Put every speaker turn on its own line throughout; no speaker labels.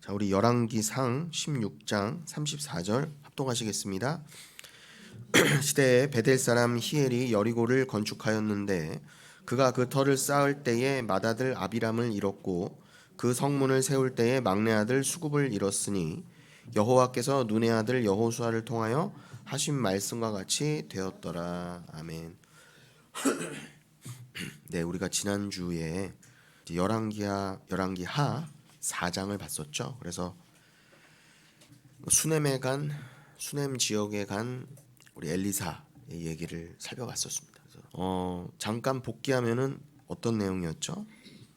자, 우리 열왕기상 16장 34절 합독하시겠습니다. 시대에 베델 사람 히엘이 여리고를 건축하였는데 그가 그 터를 쌓을 때에 맏아들 아비람을 잃었고 그 성문을 세울 때에 막내 아들 수굽을 잃었으니 여호와께서 눈의 아들 여호수아를 통하여 하신 말씀과 같이 되었더라. 아멘. 네, 우리가 지난주에 열왕기하 4장을 봤었죠. 그래서 수넴 지역에 간 우리 엘리사의 얘기를 살펴봤었습니다. 그래서 잠깐 복귀하면은 어떤 내용이었죠?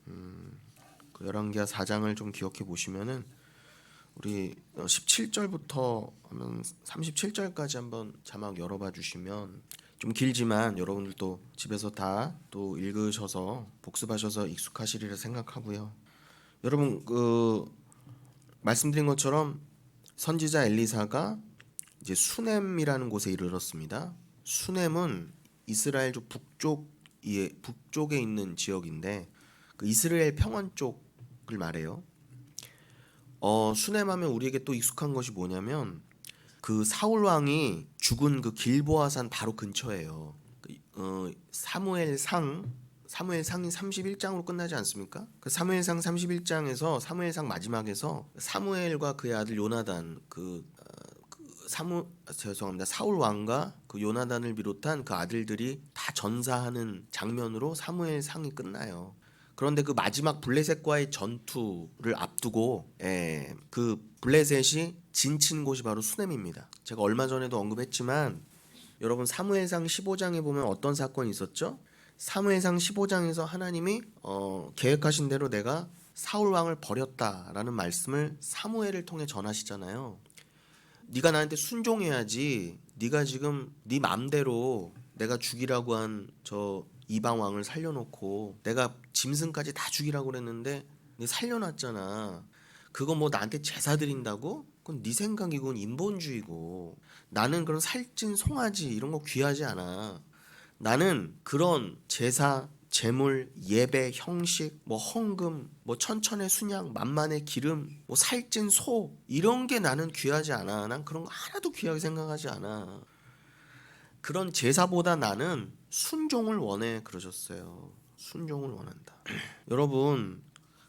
그 열왕기하 4장을 좀 기억해 보시면은 우리 17절부터 하면 37절까지 한번 자막 열어봐 주시면 좀 길지만 여러분들도 집에서 다 또 읽으셔서 복습하셔서 익숙하시리라 생각하고요. 여러분 말씀드린 것처럼 선지자 엘리사가 이제 수넴이라는 곳에 이르렀습니다. 수넴은 이스라엘 북쪽에 있는 지역인데 그 이스라엘 평원 쪽을 말해요. 수넴하면 우리에게 또 익숙한 것이 뭐냐면 그 사울 왕이 죽은 그 길보아산 바로 근처예요. 사무엘상이 31장으로 끝나지 않습니까? 그 사무엘상 31장에서 사무엘상 마지막에서 사무엘과 그의 아들 요나단 사울 왕과 그 요나단을 비롯한 그 아들들이 다 전사하는 장면으로 사무엘상이 끝나요. 그런데 그 마지막 블레셋과의 전투를 앞두고 그 블레셋이 진친 곳이 바로 수넴입니다. 제가 얼마 전에도 언급했지만 여러분 사무엘상 15장에 보면 어떤 사건이 있었죠? 사무엘상 15장에서 하나님이 계획하신 대로 내가 사울 왕을 버렸다라는 말씀을 사무엘을 통해 전하시잖아요. 네가 나한테 순종해야지. 네가 지금 네 맘대로 내가 죽이라고 한 저 이방 왕을 살려놓고 내가 짐승까지 다 죽이라고 그랬는데 네 살려놨잖아. 그거 뭐 나한테 제사 드린다고? 그건 네 생각이고 그건 인본주의고. 나는 그런 살찐 송아지 이런 거 귀하지 않아. 나는 그런 제사, 제물, 예배, 형식, 뭐 헌금, 뭐 천천의 순양, 만만의 기름, 뭐 살찐 소 이런 게 나는 귀하지 않아. 난 그런 거 하나도 귀하게 생각하지 않아. 그런 제사보다 나는 순종을 원해 그러셨어요. 순종을 원한다. 여러분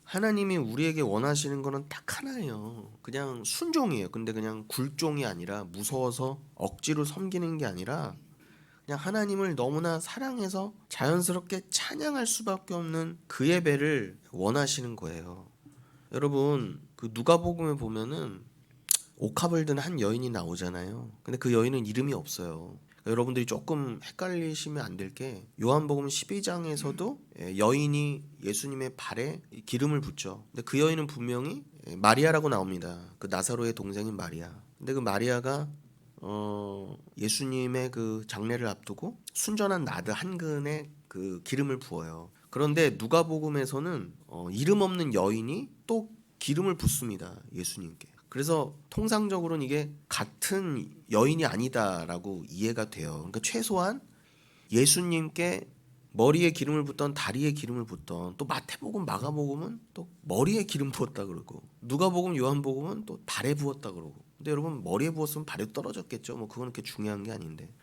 하나님이 우리에게 원하시는 거는 딱 하나예요. 그냥 순종이에요. 근데 그냥 굴종이 아니라 무서워서 억지로 섬기는 게 아니라 그냥 하나님을 너무나 사랑해서 자연스럽게 찬양할 수밖에 없는 그 예배를 원하시는 거예요. 여러분 그 누가복음에 보면은 옥합을 든 한 여인이 나오잖아요. 근데 그 여인은 이름이 없어요. 여러분들이 조금 헷갈리시면 안 될 게 요한복음 12장에서도 여인이 예수님의 발에 기름을 붓죠. 근데 그 여인은 분명히 마리아라고 나옵니다. 그 나사로의 동생인 마리아. 근데 그 마리아가 예수님의 그 장례를 앞두고 순전한 나드 한 근에 그 기름을 부어요. 그런데 누가복음에서는 이름 없는 여인이 또 기름을 붓습니다. 예수님께. 그래서 통상적으로는 이게 같은 여인이 아니다라고 이해가 돼요. 그러니까 최소한 예수님께 머리에 기름을 붓던 다리에 기름을 붓던 또 마태복음 마가복음은 또 머리에 기름 부었다 그러고 누가복음 요한복음은 또 발에 부었다 그러고. 근데 여러분 머리에 부었으면 발에도 떨어졌겠죠. 뭐 그건 그렇게 중요한 게 아닌데.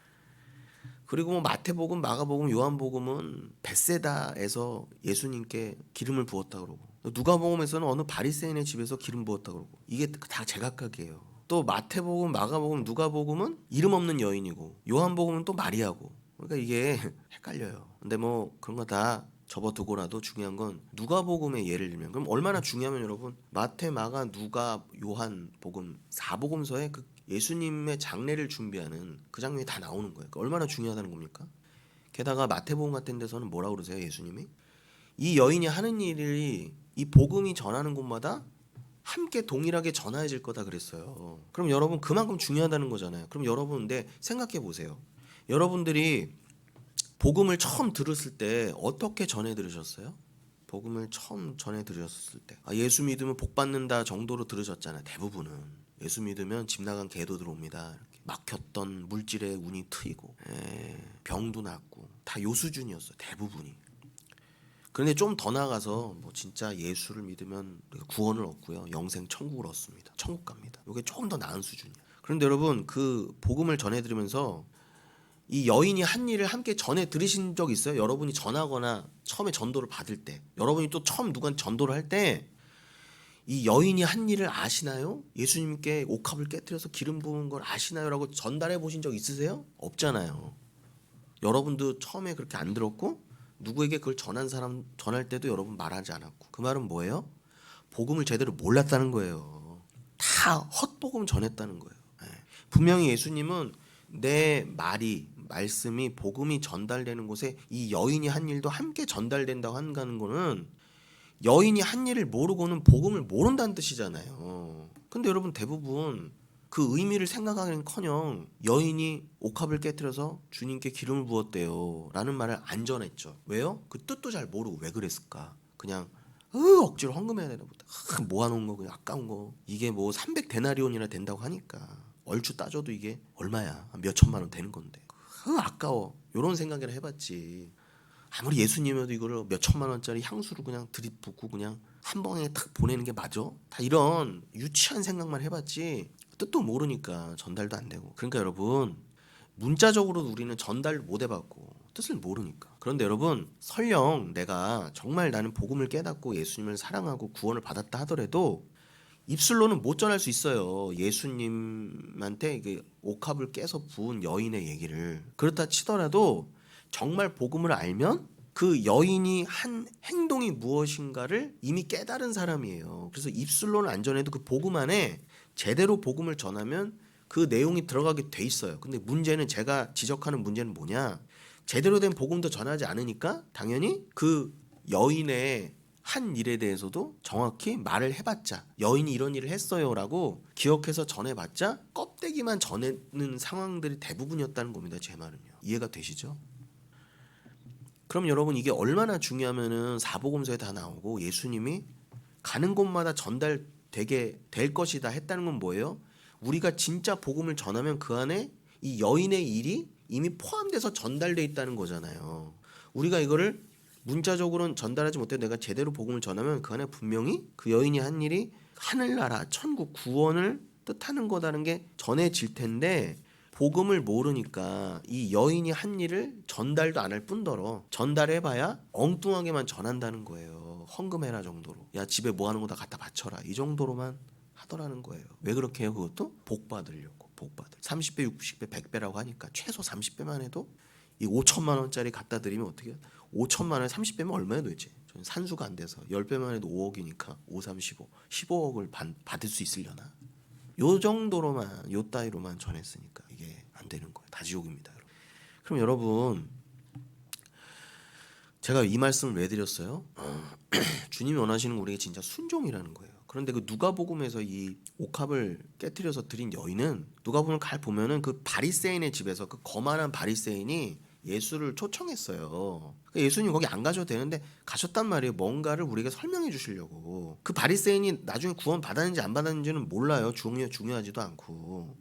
그리고 뭐 마태복음 마가복음 요한복음은 벳세다에서 예수님께 기름을 부었다 그러고 누가복음에서는 어느 바리새인의 집에서 기름 부었다 그러고 이게 다 제각각이에요. 또 마태복음 마가복음 누가복음은 이름 없는 여인이고 요한복음은 또 마리아고 그러니까 이게 헷갈려요. 근데 뭐 그런 거 다 접어두고라도 중요한 건 누가복음의 예를 들면 그럼 얼마나 중요하면 여러분 마태 마가 누가 요한 복음 4복음서에 그 예수님의 장례를 준비하는 그 장면이 다 나오는 거예요. 그러니까 얼마나 중요하다는 겁니까? 게다가 마태복음 같은 데서는 뭐라고 그러세요? 예수님이 이 여인이 하는 일이 이 복음이 전하는 곳마다 함께 동일하게 전해질 거다 그랬어요. 그럼 여러분 그만큼 중요하다는 거잖아요. 그럼 여러분 근데 생각해 보세요. 여러분들이 복음을 처음 들었을 때 어떻게 전해 들으셨어요? 복음을 처음 전해 들으셨을 때 예수 믿으면 복 받는다 정도로 들으셨잖아요. 대부분은 예수 믿으면 집 나간 개도 들어옵니다. 이렇게 막혔던 물질의 운이 트이고 병도 낫고 다 요 수준이었어요. 대부분이. 그런데 좀 더 나아가서 뭐 진짜 예수를 믿으면 우리가 구원을 얻고요, 영생 천국을 얻습니다. 천국 갑니다. 이게 조금 더 나은 수준이에요. 그런데 여러분, 그 복음을 전해드리면서 이 여인이 한 일을 함께 전해 들으신 적 있어요? 여러분이 전하거나 처음에 전도를 받을 때, 여러분이 또 처음 누구한테 전도를 할 때 이 여인이 한 일을 아시나요? 예수님께 옥합을 깨뜨려서 기름 부은 걸 아시나요? 라고 전달해 보신 적 있으세요? 없잖아요. 여러분도 처음에 그렇게 안 들었고 누구에게 그걸 전할 때도 여러분 말하지 않았고, 그 말은 뭐예요? 복음을 제대로 몰랐다는 거예요. 다 헛복음 전했다는 거예요. 분명히 예수님은 내 말씀이 복음이 전달되는 곳에 이 여인이 한 일도 함께 전달된다고 한다는 거는 여인이 한 일을 모르고는 복음을 모른다는 뜻이잖아요. 근데 여러분, 대부분 그 의미를 생각하기는커녕 여인이 옥합을 깨뜨려서 주님께 기름을 부었대요 라는 말을 안 전했죠. 왜요? 그 뜻도 잘 모르고 왜 그랬을까? 그냥 억지로 헌금해야 되나 보다. 모아놓은 거 그냥 아까운 거, 이게 뭐 300데나리온이나 된다고 하니까 얼추 따져도 이게 얼마야? 몇 천만 원 되는 건데 아까워, 이런 생각이나 해봤지. 아무리 예수님이어도 이거를 몇 천만 원짜리 향수를 그냥 들이붓고 그냥 한 번에 탁 보내는 게 맞아? 다 이런 유치한 생각만 해봤지 뜻도 모르니까 전달도 안 되고. 그러니까 여러분, 문자적으로도 우리는 전달을 못 해봤고 뜻을 모르니까. 그런데 여러분, 설령 내가 정말 나는 복음을 깨닫고 예수님을 사랑하고 구원을 받았다 하더라도 입술로는 못 전할 수 있어요. 예수님한테 옥합을 깨서 부은 여인의 얘기를. 그렇다 치더라도 정말 복음을 알면 그 여인이 한 행동이 무엇인가를 이미 깨달은 사람이에요. 그래서 입술로는 안 전해도 그 복음 안에 제대로 복음을 전하면 그 내용이 들어가게 돼 있어요. 근데 문제는, 제가 지적하는 문제는 뭐냐, 제대로 된 복음도 전하지 않으니까 당연히 그 여인의 한 일에 대해서도 정확히 말을 해봤자, 여인이 이런 일을 했어요 라고 기억해서 전해봤자 껍데기만 전하는 상황들이 대부분이었다는 겁니다. 제 말은요. 이해가 되시죠? 그럼 여러분, 이게 얼마나 중요하면은 사복음서에 다 나오고 예수님이 가는 곳마다 전달되게 될 것이다 했다는 건 뭐예요? 우리가 진짜 복음을 전하면 그 안에 이 여인의 일이 이미 포함돼서 전달돼 있다는 거잖아요. 우리가 이거를 문자적으로는 전달하지 못해 내가 제대로 복음을 전하면 그 안에 분명히 그 여인이 한 일이 하늘나라, 천국, 구원을 뜻하는 거다는 게 전해질 텐데, 복음을 모르니까 이 여인이 한 일을 전달도 안 할 뿐더러 전달해봐야 엉뚱하게만 전한다는 거예요. 헌금해라 정도로, 야 집에 뭐 하는 거 다 갖다 바쳐라, 이 정도로만 하더라는 거예요. 왜 그렇게 해요? 그것도 복 받으려고. 30배, 60배, 100배라고 하니까 최소 30배만 해도 이 5천만 원짜리 갖다 드리면 어떻게 해요? 5천만 원에 30배면 얼마야 도대체? 저는 산수가 안 돼서 10배만 해도 5억이니까 5, 3, 15, 15억을 받을 수 있으려나? 요 정도로만, 요 따위로만 전했으니까 이게 안 되는 거예요. 다 지옥입니다. 그럼 여러분, 제가 이 말씀을 왜 드렸어요? 주님이 원하시는 우리에게 진짜 순종이라는 거예요. 그런데 그 누가복음에서 이 옥합을 깨뜨려서 드린 여인은, 누가복음을 잘 보면은 그 바리새인의 집에서 그 거만한 바리새인이 예수를 초청했어요. 예수님 거기 안 가셔도 되는데 가셨단 말이에요. 뭔가를 우리에게 설명해 주시려고. 그 바리새인이 나중에 구원 받았는지 안 받았는지는 몰라요. 중요하지도 않고.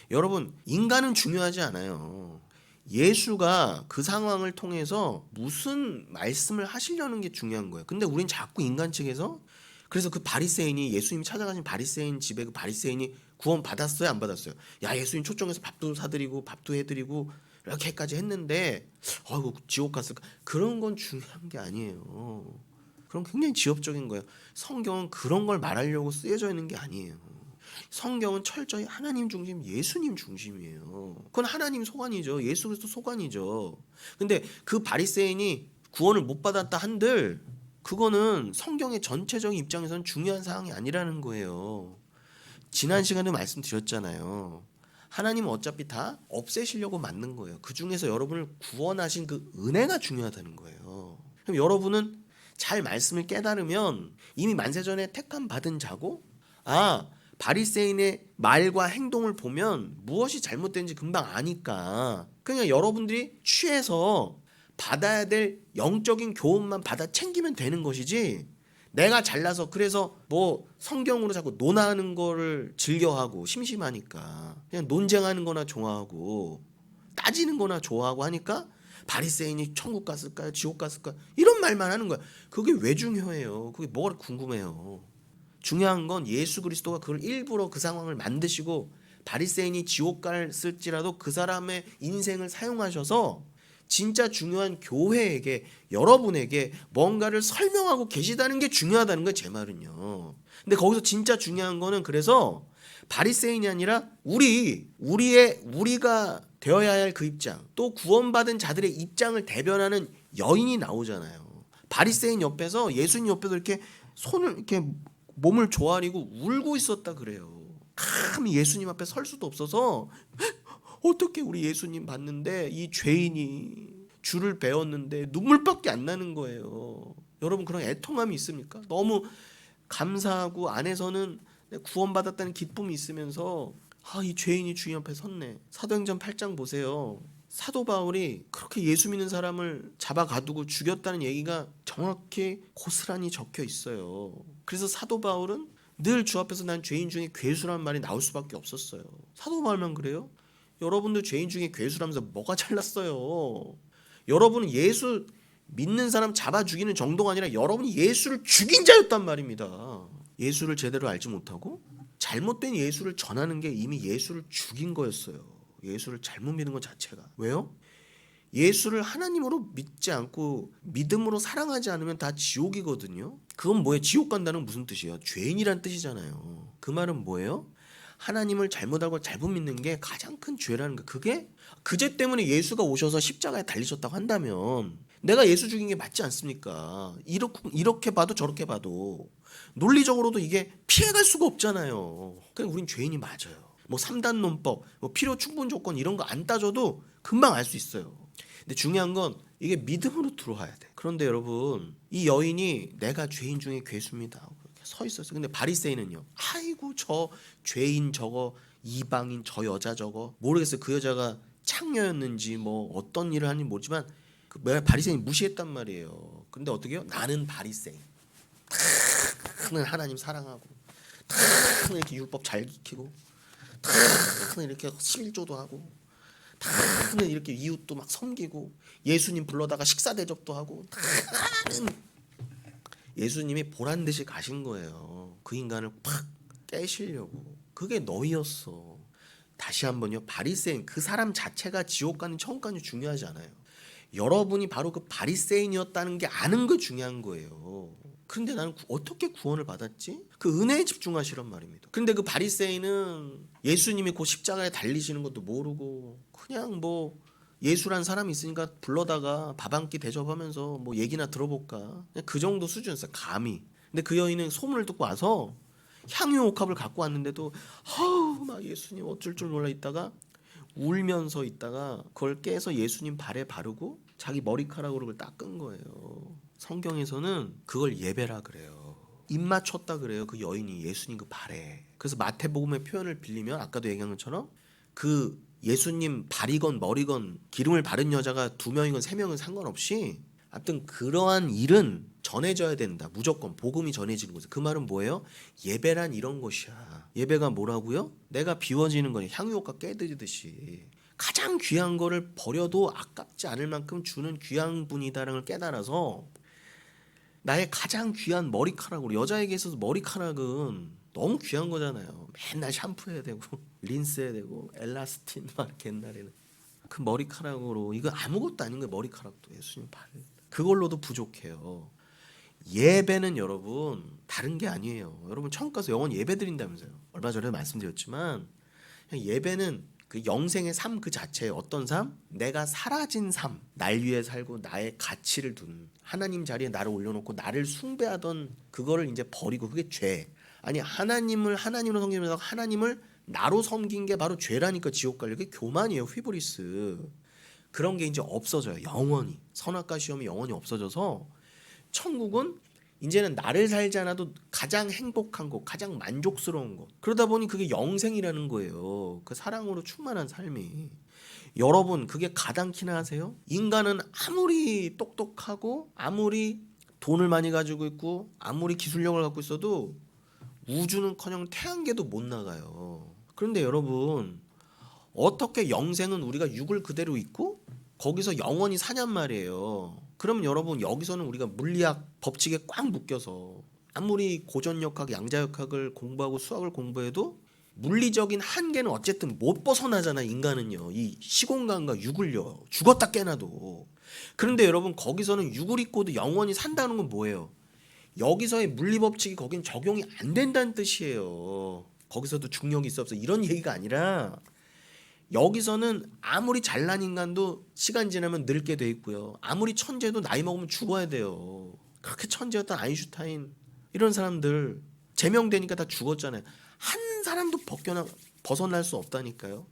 여러분, 인간은 중요하지 않아요. 예수가 그 상황을 통해서 무슨 말씀을 하시려는 게 중요한 거예요. 근데 우린 자꾸 인간 측에서, 그래서 그 바리새인이, 예수님이 찾아가신 바리새인 집에 그 바리새인이 구원 받았어요, 안 받았어요? 야, 예수님 초청해서 밥도 사드리고 밥도 해드리고 이렇게까지 했는데 아이고 지옥 갔을까? 그런 건 중요한 게 아니에요. 그럼 굉장히 지엽적인 거예요. 성경은 그런 걸 말하려고 쓰여져 있는 게 아니에요. 성경은 철저히 하나님 중심, 예수님 중심이에요. 그건 하나님 소관이죠. 예수 그리스도 소관이죠. 근데 그 바리새인이 구원을 못 받았다 한들 그거는 성경의 전체적인 입장에서는 중요한 사항이 아니라는 거예요. 지난 시간에 말씀드렸잖아요. 하나님은 어차피 다 없애시려고 만든 거예요. 그 중에서 여러분을 구원하신 그 은혜가 중요하다는 거예요. 그럼 여러분은 잘 말씀을 깨달으면 이미 만세전에 택함 받은 자고, 바리새인의 말과 행동을 보면 무엇이 잘못된지 금방 아니까 그냥 여러분들이 취해서 받아야 될 영적인 교훈만 받아 챙기면 되는 것이지, 내가 잘나서 그래서 뭐 성경으로 자꾸 논하는 거를 즐겨하고 심심하니까 그냥 논쟁하는 거나 좋아하고 따지는 거나 좋아하고 하니까 바리새인이 천국 갔을까요? 지옥 갔을까요? 이런 말만 하는 거야. 그게 왜 중요해요? 그게 뭐가 궁금해요? 중요한 건 예수 그리스도가 그걸 일부러 그 상황을 만드시고 바리새인이 지옥 갔을지라도 그 사람의 인생을 사용하셔서 진짜 중요한 교회에게, 여러분에게 뭔가를 설명하고 계시다는 게 중요하다는 거예요, 제 말은요. 근데 거기서 진짜 중요한 거는, 그래서 바리새인이 아니라 우리가 되어야 할 그 입장, 또 구원받은 자들의 입장을 대변하는 여인이 나오잖아요. 바리새인 옆에서, 예수님 옆에서 이렇게 손을 이렇게 몸을 조아리고 울고 있었다 그래요. 감히 예수님 앞에 설 수도 없어서 어떻게 우리 예수님 봤는데 이 죄인이 줄을 베었는데 눈물밖에 안 나는 거예요. 여러분, 그런 애통함이 있습니까? 너무 감사하고 안에서는 구원받았다는 기쁨이 있으면서 이 죄인이 주님 앞에 섰네. 사도행전 8장 보세요. 사도 바울이 그렇게 예수 믿는 사람을 잡아가두고 죽였다는 얘기가 정확히 고스란히 적혀 있어요. 그래서 사도 바울은 늘 주 앞에서 난 죄인 중에 괴수란 말이 나올 수밖에 없었어요. 사도 바울만 그래요? 여러분도 죄인 중에 괴수라면서 뭐가 잘났어요? 여러분은 예수 믿는 사람 잡아 죽이는 정도가 아니라 여러분이 예수를 죽인 자였단 말입니다. 예수를 제대로 알지 못하고 잘못된 예수를 전하는 게 이미 예수를 죽인 거였어요. 예수를 잘못 믿는 것 자체가. 왜요? 예수를 하나님으로 믿지 않고 믿음으로 사랑하지 않으면 다 지옥이거든요. 그건 뭐예요? 지옥 간다는 무슨 뜻이에요? 죄인이란 뜻이잖아요. 그 말은 뭐예요? 하나님을 잘못 알고 잘못 믿는 게 가장 큰 죄라는 거. 그게 그죄 때문에 예수가 오셔서 십자가에 달리셨다고 한다면 내가 예수 죽인 게 맞지 않습니까? 이렇게 봐도 저렇게 봐도 논리적으로도 이게 피해갈 수가 없잖아요. 그냥 우린 죄인이 맞아요. 뭐 3단 논법, 뭐 필요 충분 조건 이런 거 안 따져도 금방 알 수 있어요. 근데 중요한 건 이게 믿음으로 들어와야 돼. 그런데 여러분, 이 여인이 내가 죄인 중에 괴수입니다 하고 서 있었어요. 근데 바리새인은요, 아이고 저 죄인 저거, 이방인 저 여자 저거, 모르겠어요. 그 여자가 창녀였는지 뭐 어떤 일을 하는지 모르지만 그 바리새인이 무시했단 말이에요. 근데 어떻게 해요? 나는 바리새인, 나는 하나님 사랑하고, 나는 이렇게 율법 잘 지키고, 나는 이렇게 11조도 하고, 나는 이렇게 이웃도 막 섬기고, 예수님 불러다가 식사 대접도 하고, 나는 예수님이 보란 듯이 가신 거예요. 그 인간을 팍 깨시려고. 그게 너희였어. 다시 한번요. 바리새인 그 사람 자체가 지옥 가는 천국 가는 중요하지 않아요. 여러분이 바로 그 바리새인이었다는 게 아는 거 중요한 거예요. 그런데 나는 어떻게 구원을 받았지? 그 은혜에 집중하시란 말입니다. 근데 그 바리새인은 예수님이 그 십자가에 달리시는 것도 모르고 그냥 뭐 예수란 사람이 있으니까 불러다가 밥 한 끼 대접하면서 뭐 얘기나 들어볼까, 그냥 그 정도 수준이었어요. 감히. 근데 그 여인은 소문을 듣고 와서 향유 옥합을 갖고 왔는데도 막 예수님 어쩔 줄 몰라 있다가 울면서 있다가 그걸 깨서 예수님 발에 바르고 자기 머리카락으로 그걸 닦은 거예요. 성경에서는 그걸 예배라 그래요. 입 맞췄다 그래요. 그 여인이 예수님 그 발에. 그래서 마태복음의 표현을 빌리면 아까도 얘기한 것처럼 그 예수님 발이건 머리건 기름을 바른 여자가 2명이건 3명은 상관없이 아무튼 그러한 일은 전해져야 된다. 무조건 복음이 전해지는 거죠. 그 말은 뭐예요? 예배란 이런 것이야. 예배가 뭐라고요? 내가 비워지는 거니 향유옥과 깨드리듯이 가장 귀한 거를 버려도 아깝지 않을 만큼 주는 귀한 분이다라는 걸 깨달아서 나의 가장 귀한 머리카락으로, 여자에게 있어서 머리카락은 너무 귀한 거잖아요. 맨날 샴푸해야 되고 린스해야 되고 엘라스틴 막 옛날에는 그 머리카락으로, 이거 아무것도 아닌 거예요. 머리카락도 예수님 발 그걸로도 부족해요. 예배는 여러분 다른 게 아니에요. 여러분 천국 가서 영원히 예배 드린다면서요. 얼마 전에 말씀드렸지만 예배는 그 영생의 삶 그 자체의 어떤 삶? 내가 사라진 삶, 날 위해 살고 나의 가치를 둔 하나님 자리에 나를 올려놓고 나를 숭배하던 그거를 이제 버리고, 그게 죄. 아니 하나님으로 섬기면서 하나님을 나로 섬긴 게 바로 죄라니까 지옥 갈. 그게 교만이에요. 휘브리스. 그런 게 이제 없어져요. 영원히. 선악과 시험이 영원히 없어져서 천국은 이제는 나를 살지 않아도 가장 행복한 곳, 가장 만족스러운 곳. 그러다 보니 그게 영생이라는 거예요. 그 사랑으로 충만한 삶이. 여러분 그게 가당키나 하세요? 인간은 아무리 똑똑하고 아무리 돈을 많이 가지고 있고 아무리 기술력을 갖고 있어도 우주는커녕 태양계도 못 나가요. 그런데 여러분 어떻게 영생은 우리가 육을 그대로 있고 거기서 영원히 사냔 말이에요. 그럼 여러분 여기서는 우리가 물리학 법칙에 꽉 묶여서 아무리 고전역학, 양자역학을 공부하고 수학을 공부해도 물리적인 한계는 어쨌든 못 벗어나잖아. 인간은요. 이 시공간과 육을요. 죽었다 깨나도. 그런데 여러분 거기서는 육을 잊고도 영원히 산다는 건 뭐예요? 여기서의 물리법칙이 거긴 적용이 안 된다는 뜻이에요. 거기서도 중력이 있어 없어 이런 얘기가 아니라 여기서는 아무리 잘난 인간도 시간 지나면 늙게 돼 있고요. 아무리 천재도 나이 먹으면 죽어야 돼요. 그렇게 천재였던 아인슈타인 이런 사람들 제명되니까 다 죽었잖아요. 한 사람도 벗어날 수 없다니까요.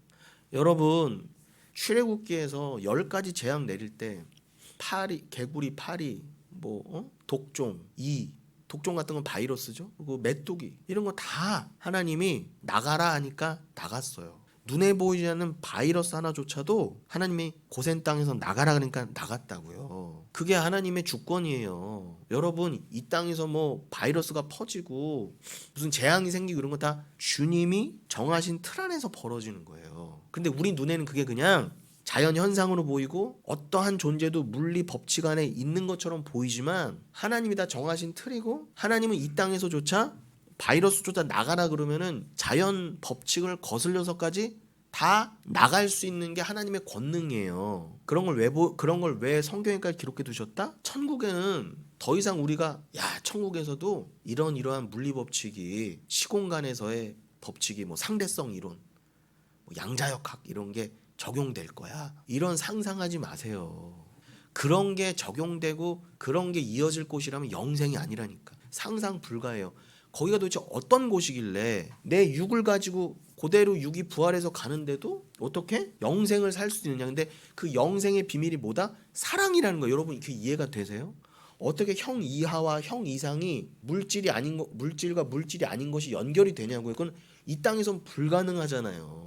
여러분 출애굽기에서 10가지 재앙 내릴 때 파리, 개구리, 파리, 독종, 독종 같은 건 바이러스죠. 그리고 메뚜기 이런 거 다 하나님이 나가라 하니까 나갔어요. 눈에 보이지 않는 바이러스 하나조차도 하나님이 고센 땅에서 나가라 그러니까 나갔다고요. 그게 하나님의 주권이에요. 여러분 이 땅에서 바이러스가 퍼지고 무슨 재앙이 생기고 이런 거 다 주님이 정하신 틀 안에서 벌어지는 거예요. 근데 우리 눈에는 그게 그냥 자연 현상으로 보이고 어떠한 존재도 물리 법칙 안에 있는 것처럼 보이지만 하나님이 다 정하신 틀이고 하나님은 이 땅에서조차 바이러스조차 나가라 그러면은 자연 법칙을 거슬려서까지 다 나갈 수 있는 게 하나님의 권능이에요. 그런 걸 왜 성경에까지 기록해 두셨다? 천국에는 더 이상 우리가 천국에서도 이러한 물리 법칙이 시공간에서의 법칙이 상대성 이론, 양자역학 이런 게 적용될 거야. 이런 상상하지 마세요. 그런 게 적용되고 그런 게 이어질 곳이라면 영생이 아니라니까. 상상 불가해요. 거기가 도대체 어떤 곳이길래 내 육을 가지고 그대로 육이 부활해서 가는데도 어떻게 영생을 살 수 있느냐. 근데 그 영생의 비밀이 뭐다? 사랑이라는 거예요. 여러분 이게 이해가 되세요? 어떻게 형 이하와 형 이상이 물질과 물질이 아닌 것이 연결이 되냐고요. 그건 이 땅에선 불가능하잖아요.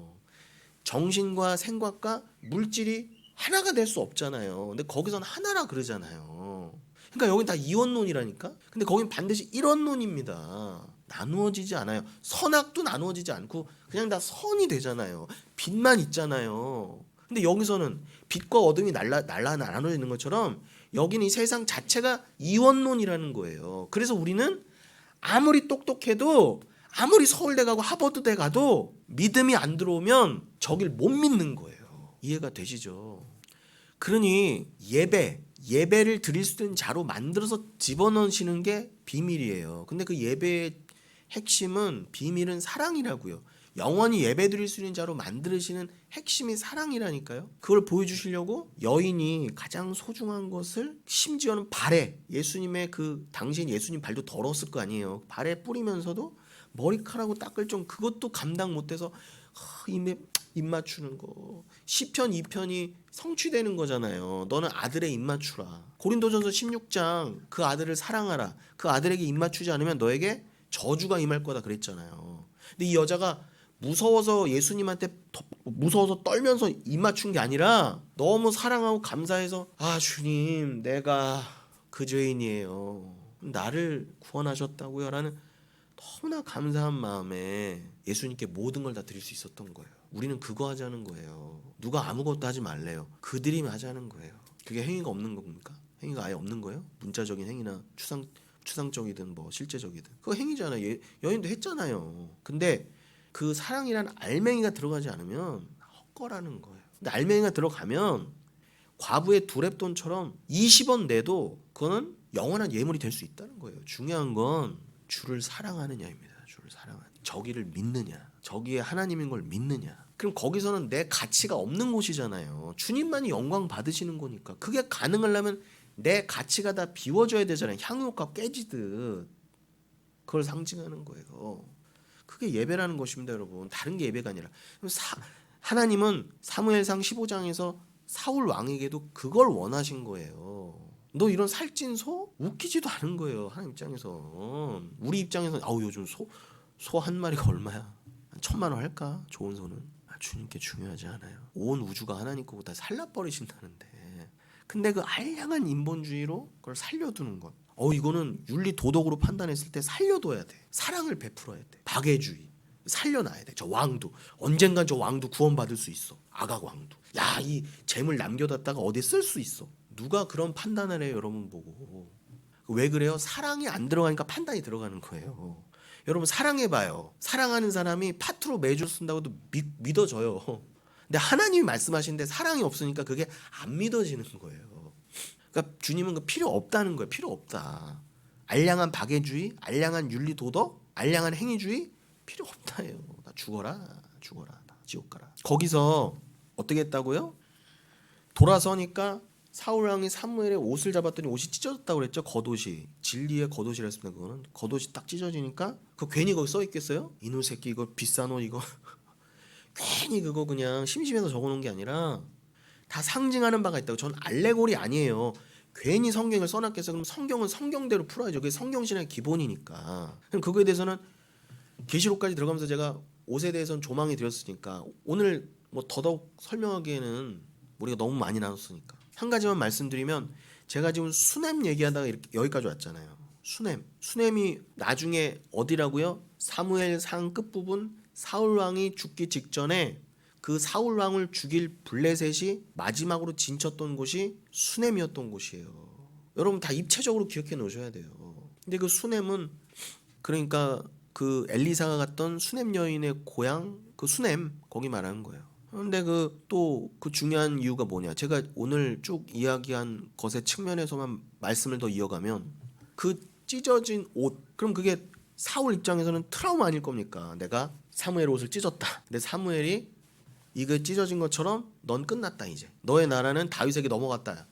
정신과 생각과 물질이 하나가 될 수 없잖아요. 근데 거기선 하나라 그러잖아요. 그러니까 여긴 다 이원론이라니까. 근데 거긴 반드시 일원론입니다. 나누어지지 않아요. 선악도 나누어지지 않고 그냥 다 선이 되잖아요. 빛만 있잖아요. 근데 여기서는 빛과 어둠이 나눠지는 것처럼 여기는 이 세상 자체가 이원론이라는 거예요. 그래서 우리는 아무리 똑똑해도 아무리 서울대 가고 하버드대 가도 믿음이 안 들어오면 저길 못 믿는 거예요. 이해가 되시죠? 그러니 예배를 드릴 수 있는 자로 만들어서 집어넣으시는 게 비밀이에요. 근데 그 예배의 핵심은 비밀은 사랑이라고요. 영원히 예배 드릴 수 있는 자로 만드시는 핵심이 사랑이라니까요. 그걸 보여주시려고 여인이 가장 소중한 것을 심지어는 발에 예수님의 당시엔 예수님 발도 더러웠을 거 아니에요. 발에 뿌리면서도 머리카락으로 닦을 정 그것도 감당 못해서 입 맞추는 거. 시편 2편이 성취되는 거잖아요. 너는 아들의 입 맞추라. 고린도전서 16장 그 아들을 사랑하라. 그 아들에게 입 맞추지 않으면 너에게 저주가 임할 거다 그랬잖아요. 근데 이 여자가 무서워서 예수님한테 무서워서 떨면서 입 맞춘 게 아니라 너무 사랑하고 감사해서 주님 내가 그 죄인이에요. 나를 구원하셨다고요 라는 너무나 감사한 마음에 예수님께 모든 걸 다 드릴 수 있었던 거예요. 우리는 그거 하자는 거예요. 누가 아무것도 하지 말래요. 그들이 하자는 거예요. 그게 행위가 없는 겁니까? 행위가 아예 없는 거예요? 문자적인 행위나 추상적이든 실제적이든 그거 행위잖아요. 여인도 했잖아요. 근데 그 사랑이란 알맹이가 들어가지 않으면 헛거라는 거예요. 근데 알맹이가 들어가면 과부의 두렙돈처럼 20원 내도 그거는 영원한 예물이 될 수 있다는 거예요. 중요한 건 주를 사랑하느냐입니다. 주를 사랑하느냐. 저기를 믿느냐. 저기에 하나님인 걸 믿느냐. 그럼 거기서는 내 가치가 없는 곳이잖아요. 주님만이 영광 받으시는 거니까. 그게 가능하려면 내 가치가 다 비워져야 되잖아요. 향유값 깨지듯. 그걸 상징하는 거예요. 그게 예배라는 것입니다, 여러분. 다른 게 예배가 아니라. 하나님은 사무엘상 15장에서 사울 왕에게도 그걸 원하신 거예요. 너 이런 살찐 소? 웃기지도 않은 거예요. 하나님 입장에서. 우리 입장에서 요즘 소 한 마리가 얼마야? 1,000만 원 할까? 좋은 소는. 주님께 중요하지 않아요. 온 우주가 하나님 거고 다 살라버리신다는데. 근데 그 알량한 인본주의로 그걸 살려두는 것. 이거는 윤리 도덕으로 판단했을 때 살려둬야 돼. 사랑을 베풀어야 돼. 박애주의. 살려놔야 돼. 저 왕도 언젠간 저 왕도 구원받을 수 있어. 아각 왕도. 야, 이 재물 남겨뒀다가 어디 쓸 수 있어. 누가 그런 판단을 해요, 여러분 보고. 왜 그래요? 사랑이 안 들어가니까 판단이 들어가는 거예요. 여러분 사랑해봐요. 사랑하는 사람이 파트로 매주 쓴다고도 믿어져요. 근데 하나님이 말씀하시는데 사랑이 없으니까 그게 안 믿어지는 거예요. 그러니까 주님은 그 필요 없다는 거예요. 필요 없다. 알량한 박애주의, 알량한 윤리 도덕, 알량한 행위주의 필요 없다예요. 다 죽어라, 다 지옥 가라. 거기서 어떻게 했다고요? 돌아서니까 사울 왕이 사무엘의 옷을 잡았더니 옷이 찢어졌다고 그랬죠. 겉옷이 진리의 겉옷이라 했습니다. 그거는 겉옷이 딱 찢어지니까 그 괜히 거기 써 있겠어요? 이놈 새끼 이거 비싼 옷 이거 괜히 그거 그냥 심심해서 적어놓은 게 아니라 다 상징하는 바가 있다고. 전 알레고리 아니에요. 괜히 성경을 써놨겠어요. 그럼 성경은 성경대로 풀어야죠. 그게 성경신의 기본이니까. 그럼 그거에 대해서는 계시록까지 들어가면서 제가 옷에 대해서는 조망해 드렸으니까 오늘 뭐 더더욱 설명하기에는 우리가 너무 많이 나눴으니까 한 가지만 말씀드리면, 제가 지금 수냄 얘기하다가 이렇게 여기까지 왔잖아요. 수냄이 나중에 어디라고요? 사무엘상 끝부분 사울 왕이 죽기 직전에 그 사울 왕을 죽일 블레셋이 마지막으로 진쳤던 곳이 수냄이었던 곳이에요. 여러분 다 입체적으로 기억해 놓으셔야 돼요. 근데 그 수냄은 그러니까 그 엘리사가 갔던 수냄 여인의 고향 그 수냄 거기 말하는 거예요. 그런데 그 또 그 중요한 이유가 뭐냐? 제가 오늘 쭉 이야기한 것의 측면에서만 말씀을 더 이어가면 그 찢어진 옷, 그럼 그게 사울 입장에서는 트라우마 아닐 겁니까? 내가 사무엘 옷을 찢었다. 근데 사무엘이 이거 찢어진 것처럼 넌 끝났다 이제. 너의 나라는 다윗에게 넘어갔다.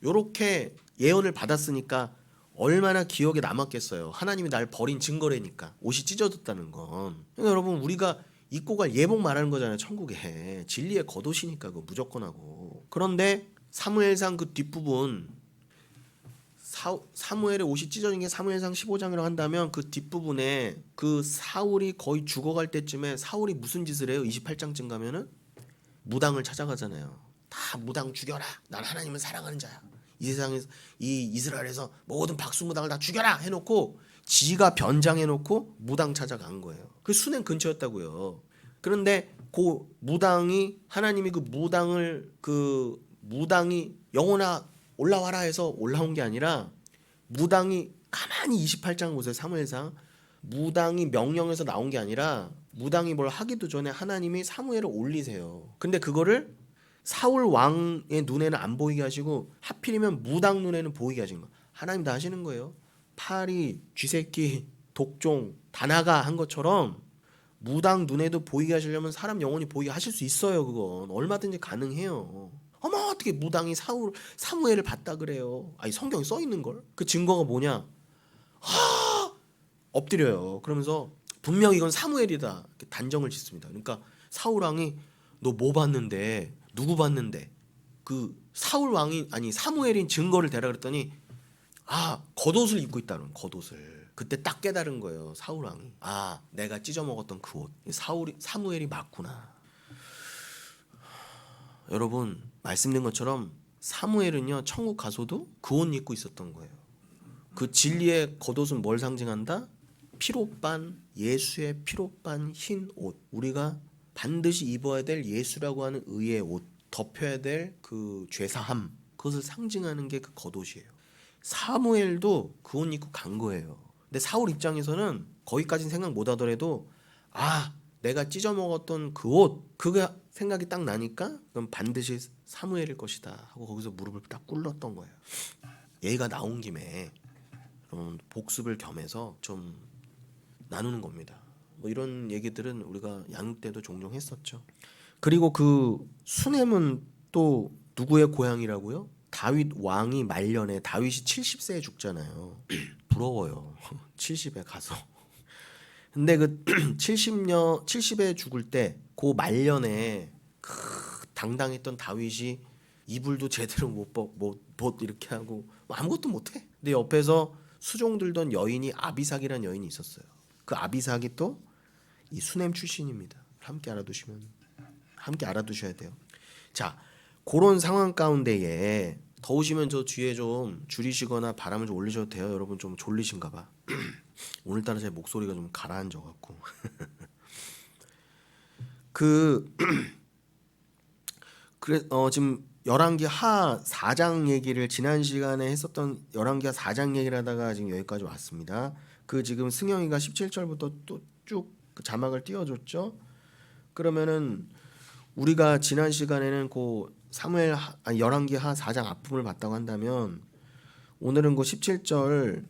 요렇게 예언을 받았으니까 얼마나 기억에 남았겠어요. 하나님이 날 버린 증거라니까. 옷이 찢어졌다는 건. 그러니까 여러분 우리가 입고 갈 예복 말하는 거잖아요. 천국에 진리의 겉옷이니까 그거 무조건 하고. 그런데 사무엘상 그 뒷부분 사무엘의 옷이 찢어진 게 사무엘상 15장이라고 한다면 그 뒷부분에 그 사울이 거의 죽어갈 때쯤에 사울이 무슨 짓을 해요? 28장쯤 가면은 무당을 찾아가잖아요. 다 무당 죽여라. 난 하나님을 사랑하는 자야. 이 세상에서 이 이스라엘에서 모든 박수무당을 다 죽여라 해놓고 지가 변장해놓고 무당 찾아간 거예요. 그 수냄 근처였다고요. 그런데 그 무당이 하나님이 그 무당이 영혼아 올라와라 해서 올라온 게 아니라 무당이 가만히 28장 보세요. 사무엘상 무당이 명령해서 나온 게 아니라 무당이 뭘 하기도 전에 하나님이 사무엘을 올리세요. 근데 그거를 사울 왕의 눈에는 안 보이게 하시고 하필이면 무당 눈에는 보이게 하신 거예요. 하나님 다 하시는 거예요. 파리, 쥐새끼, 독종, 다나가 한 것처럼 무당 눈에도 보이게 하시려면 사람 영혼이 보이게 하실 수 있어요. 그건 얼마든지 가능해요. 어머 어떻게 무당이 사무엘을 봤다 그래요. 아니 성경에 써 있는 걸. 그 증거가 뭐냐? 엎드려요. 그러면서 분명히 이건 사무엘이다 단정을 짓습니다. 그러니까 사울 왕이 너 뭐 봤는데 누구 봤는데 그 사울 왕이 아니 사무엘인 증거를 대라 그랬더니 겉옷을 입고 있다는 겉옷을. 그때 딱 깨달은 거예요. 사울 왕이. 내가 찢어 먹었던 그 옷. 사무엘이 맞구나. 여러분 말씀드린 것처럼 사무엘은요 천국 가서도 그 옷 입고 있었던 거예요. 그 진리의 겉옷은 뭘 상징한다? 피로반, 예수의 피로반 흰 옷. 우리가 반드시 입어야 될 예수라고 하는 의의 옷, 덮여야 될 그 죄사함, 그것을 상징하는 게 그 겉옷이에요. 사무엘도 그 옷 입고 간 거예요. 근데 사울 입장에서는 거기까지는 생각 못 하더라도 내가 찢어 먹었던 그 옷, 그게 생각이 딱 나니까 그럼 반드시 사무엘일 것이다 하고 거기서 무릎을 딱 꿇었던 거예요. 얘가 나온 김에 복습을 겸해서 좀 나누는 겁니다. 뭐 이런 얘기들은 우리가 양육 때도 종종 했었죠. 그리고 그 수냄은 또 누구의 고향이라고요? 다윗 왕이 말년에 다윗이 70세에 죽잖아요. 부러워요. 70에 가서. 근데 그 70에 죽을 때 그 말년에 당당했던 다윗이 이불도 제대로 못 이렇게 하고 아무것도 못해. 근데 옆에서 수종 들던 여인이 아비삭이라는 여인이 있었어요. 그 아비삭이 또 이 수냄 출신입니다. 함께 알아두셔야 돼요. 자, 그런 상황 가운데에 더우시면 저 뒤에 좀 줄이시거나 바람을 좀 올리셔도 돼요. 여러분 좀 졸리신가 봐. 오늘따라 제 목소리가 좀 가라앉아 갖고 그 그래 지금 열왕기 하 4장 얘기를 지난 시간에 했었던 열왕기 하 4장 얘기를 하다가 지금 여기까지 왔습니다. 그 지금 승영이가 17절부터 또 쭉 그 자막을 띄워줬죠. 그러면은 우리가 지난 시간에는 그 열왕기 하 4장 앞부분을 봤다고 한다면 오늘은 그 17절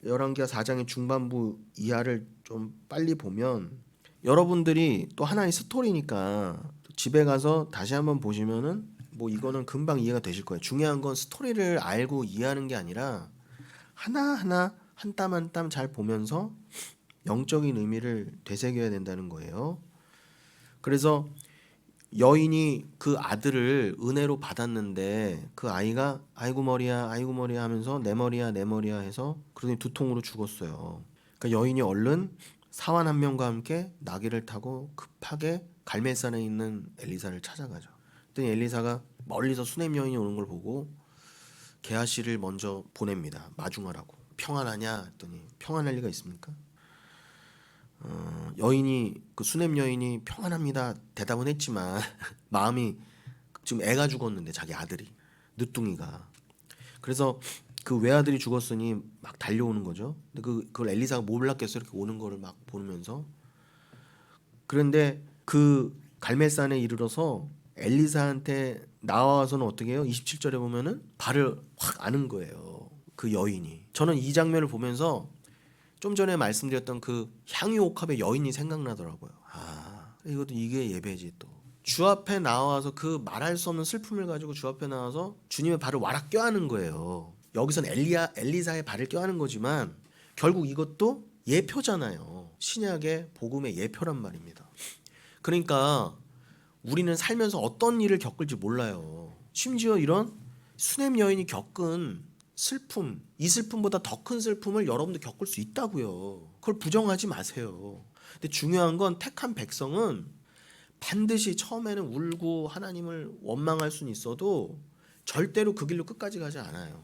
열왕기 하 4장의 중반부 이하를 좀 빨리 보면 여러분들이 또 하나의 스토리니까 집에 가서 다시 한번 보시면은 뭐 이거는 금방 이해가 되실 거예요. 중요한 건 스토리를 알고 이해하는 게 아니라 하나하나 한 땀 한 땀 잘 보면서 영적인 의미를 되새겨야 된다는 거예요. 그래서 여인이 그 아들을 은혜로 받았는데 그 아이가 아이고 머리야 하면서 내 머리야 해서 그러더니 두통으로 죽었어요. 그러니까 여인이 얼른 사환 한 명과 함께 나귀를 타고 급하게 갈멜산에 있는 엘리사를 찾아가죠. 그랬더니 엘리사가 멀리서 수냄 여인이 오는 걸 보고 게하시를 먼저 보냅니다. 마중하라고. 평안하냐 했더니 평안할 리가 있습니까? 여인이 그 수냄 여인이 평안합니다 대답은 했지만 마음이 지금 애가 죽었는데 자기 아들이 늦둥이가 그래서 그 외아들이 죽었으니 막 달려오는 거죠. 근데 그걸 엘리사가 몰랐겠어 이렇게 오는 거를 막 보면서 그런데 그 갈멜산에 이르러서 엘리사한테 나와서는 어떻게 해요? 27절에 보면은 발을 확 아는 거예요. 그 여인이. 저는 이 장면을 보면서 좀 전에 말씀드렸던 그 향유옥합의 여인이 생각나더라고요. 아, 이게 예배지 또. 주 앞에 나와서 그 말할 수 없는 슬픔을 가지고 주 앞에 나와서 주님의 발을 와락 껴안은 거예요. 여기선 엘리사의 발을 껴안은 거지만 결국 이것도 예표잖아요. 신약의 복음의 예표란 말입니다. 그러니까 우리는 살면서 어떤 일을 겪을지 몰라요. 심지어 이런 수냄 여인이 겪은 슬픔, 이 슬픔보다 더 큰 슬픔을 여러분도 겪을 수 있다고요. 그걸 부정하지 마세요. 근데 중요한 건 택한 백성은 반드시 처음에는 울고 하나님을 원망할 수는 있어도 절대로 그 길로 끝까지 가지 않아요.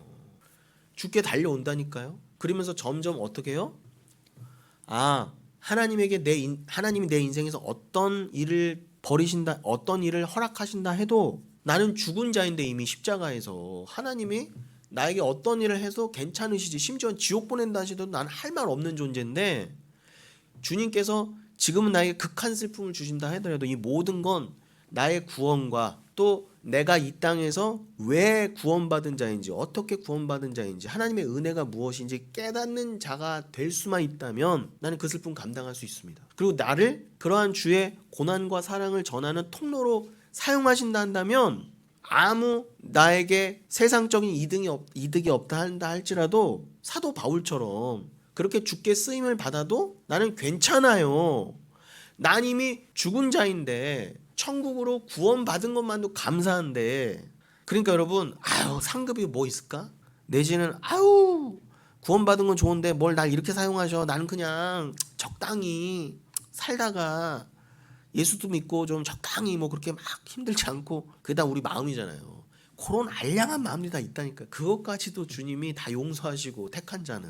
죽게 달려온다니까요. 그러면서 점점 어떻게 해요? 아, 하나님이 내 인생에서 어떤 일을 버리신다, 어떤 일을 허락하신다 해도 나는 죽은 자인데 이미 십자가에서 하나님이 나에게 어떤 일을 해도 괜찮으시지, 심지어 지옥 보낸다 하시더라도 난 할 말 없는 존재인데 주님께서 지금은 나에게 극한 슬픔을 주신다 하더라도 이 모든 건 나의 구원과 또 내가 이 땅에서 왜 구원받은 자인지, 어떻게 구원받은 자인지, 하나님의 은혜가 무엇인지 깨닫는 자가 될 수만 있다면 나는 그 슬픔 감당할 수 있습니다. 그리고 나를 그러한 주의 고난과 사랑을 전하는 통로로 사용하신다 한다면 아무 나에게 세상적인 이득이 없다 한다 할지라도 사도 바울처럼 그렇게 주께 쓰임을 받아도 나는 괜찮아요. 난 이미 죽은 자인데 천국으로 구원받은 것만도 감사한데, 그러니까 여러분, 아유 상급이 뭐 있을까? 내지는 아유 구원받은 건 좋은데 뭘 날 이렇게 사용하셔. 나는 그냥 적당히 살다가 예수도 믿고 좀 적당히 뭐 그렇게 막 힘들지 않고, 그게 다 우리 마음이잖아요. 그런 알량한 마음이 다 있다니까. 그것까지도 주님이 다 용서하시고 택한 자는.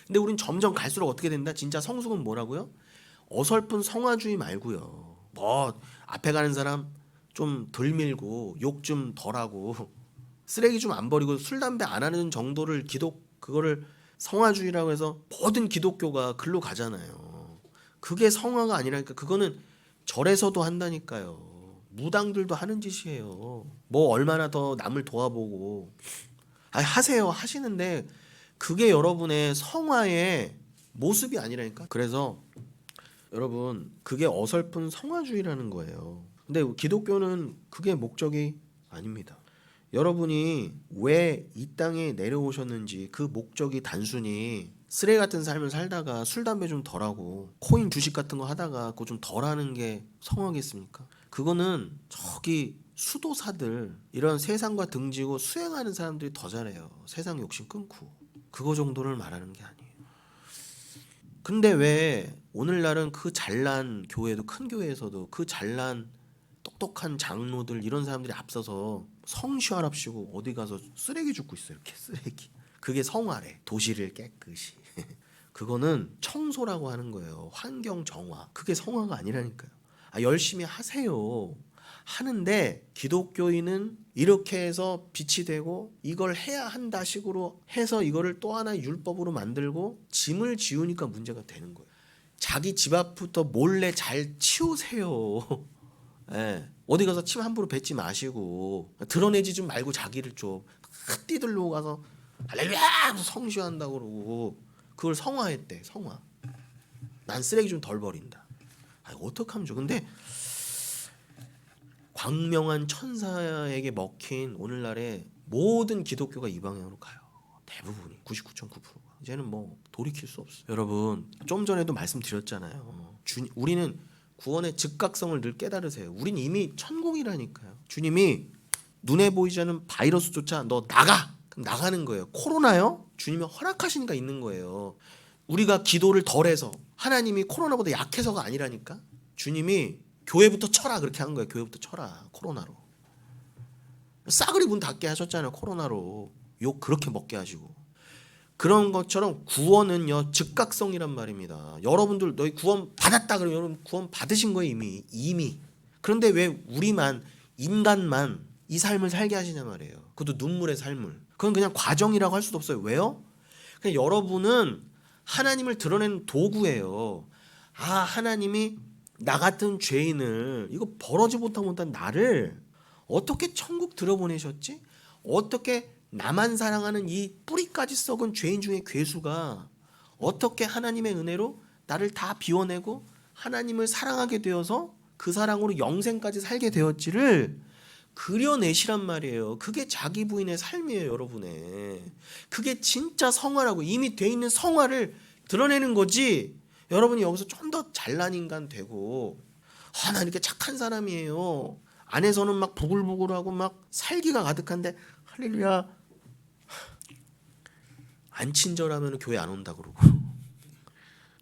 근데 우린 점점 갈수록 어떻게 된다? 진짜 성숙은 뭐라고요? 어설픈 성화주의 말고요. 뭐 앞에 가는 사람 좀 덜 밀고 욕 좀 덜하고 쓰레기 좀 안 버리고 술 담배 안 하는 정도를 그거를 성화주의라고 해서 모든 기독교가 글로 가잖아요. 그게 성화가 아니라니까. 그거는 절에서도 한다니까요. 무당들도 하는 짓이에요. 뭐 얼마나 더 남을 도와보고. 하세요. 하시는데 그게 여러분의 성화의 모습이 아니라니까. 그래서 여러분, 그게 어설픈 성화주의라는 거예요. 근데 기독교는 그게 목적이 아닙니다. 여러분이 왜 이 땅에 내려오셨는지 그 목적이 단순히 쓰레기 같은 삶을 살다가 술 담배 좀 덜하고 코인 주식 같은 거 하다가 그거 좀 덜하는 게 성화겠습니까? 그거는 저기 수도사들, 이런 세상과 등지고 수행하는 사람들이 더 잘해요. 세상 욕심 끊고. 그거 정도를 말하는 게 아니에요. 근데 왜 오늘날은 그 잘난 교회도, 큰 교회에서도 그 잘난 똑똑한 장로들 이런 사람들이 앞서서 성시하랍시고 어디 가서 쓰레기 줍고 있어요. 이렇게 쓰레기. 그게 성화래. 도시를 깨끗이. 그거는 청소라고 하는 거예요. 환경 정화. 그게 성화가 아니라니까요. 열심히 하세요. 하는데 기독교인은 이렇게 해서 빛이 되고 이걸 해야 한다 식으로 해서 이거를 또 하나의 율법으로 만들고 짐을 지우니까 문제가 되는 거예요. 자기 집 앞부터 몰래 잘 치우세요. 예. 어디 가서 침 함부로 뱉지 마시고 드러내지 좀 말고 자기를 좀 뛰들고 가서 할렐루야 하면서 성시한다고 그러고 그걸 성화했대. 성화. 난 쓰레기 좀 덜 버린다. 어떡하면 좋아. 근데 광명한 천사에게 먹힌 오늘날의 모든 기독교가 이 방향으로 가요. 대부분이 99.9%가. 이제는 뭐 돌이킬 수 없어요. 여러분 좀 전에도 말씀드렸잖아요. 우리는 구원의 즉각성을 늘 깨달으세요. 우린 이미 천국이라니까요. 주님이 눈에 보이지 않는 바이러스조차 너 나가! 그럼 나가는 거예요. 코로나요? 주님이 허락하시니까 있는 거예요. 우리가 기도를 덜해서 하나님이 코로나보다 약해서가 아니라니까. 주님이 교회부터 쳐라 그렇게 한 거예요. 교회부터 쳐라. 코로나로. 싸그리 문 닫게 하셨잖아요. 코로나로. 욕 그렇게 먹게 하시고. 그런 것처럼 구원은요 즉각성이란 말입니다. 여러분들 너희 구원 받았다 그러면 여러분 구원 받으신 거예요 이미. 그런데 왜 우리만 인간만 이 삶을 살게 하시냐 말이에요. 그것도 눈물의 삶을. 그건 그냥 과정이라고 할 수도 없어요. 왜요? 그냥 여러분은 하나님을 드러내는 도구예요. 하나님이 나 같은 죄인을 이거 벌어지 못한 나를 어떻게 천국 들어보내셨지? 어떻게 나만 사랑하는 이 뿌리까지 썩은 죄인 중에 괴수가 어떻게 하나님의 은혜로 나를 다 비워내고 하나님을 사랑하게 되어서 그 사랑으로 영생까지 살게 되었지를 그려내시란 말이에요. 그게 자기 부인의 삶이에요, 여러분의. 그게 진짜 성화라고. 이미 돼 있는 성화를 드러내는 거지. 여러분이 여기서 좀 더 잘난 인간 되고 나 이렇게 착한 사람이에요. 안에서는 막 부글부글하고 막 살기가 가득한데 할렐루야 안 친절하면 교회 안 온다 그러고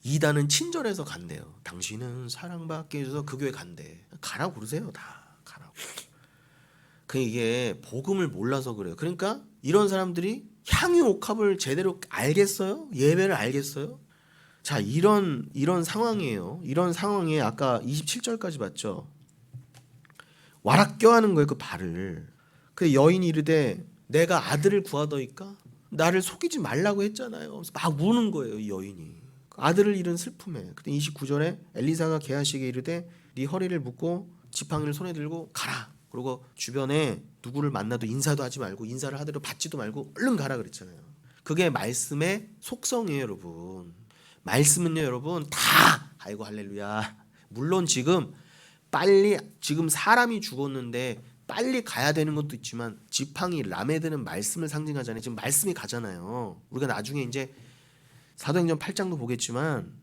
이단은 친절해서 간대요. 당신은 사랑받기 위해서 그 교회 간대. 가라고 그러세요. 다 가라고. 이게 복음을 몰라서 그래요. 그러니까 이런 사람들이 향유 옥합을 제대로 알겠어요? 예배를 알겠어요? 자, 이런 상황이에요. 이런 상황에 아까 27절까지 봤죠. 와락 껴하는 거예요. 그 발을. 그 여인이 이르되 내가 아들을 구하더이까 나를 속이지 말라고 했잖아요. 그래서 막 우는 거예요. 이 여인이. 아들을 잃은 슬픔에. 그때 29절에 엘리사가 게하시게 이르되 네 허리를 묶고 지팡이를 손에 들고 가라. 그리고 주변에 누구를 만나도 인사도 하지 말고 인사를 하더라도 받지도 말고 얼른 가라 그랬잖아요. 그게 말씀의 속성이에요, 여러분. 말씀은요, 여러분 다 아이고 할렐루야. 물론 지금 사람이 죽었는데 빨리 가야 되는 것도 있지만 지팡이 라메드는 말씀을 상징하잖아요. 지금 말씀이 가잖아요. 우리가 나중에 이제 사도행전 8장도 보겠지만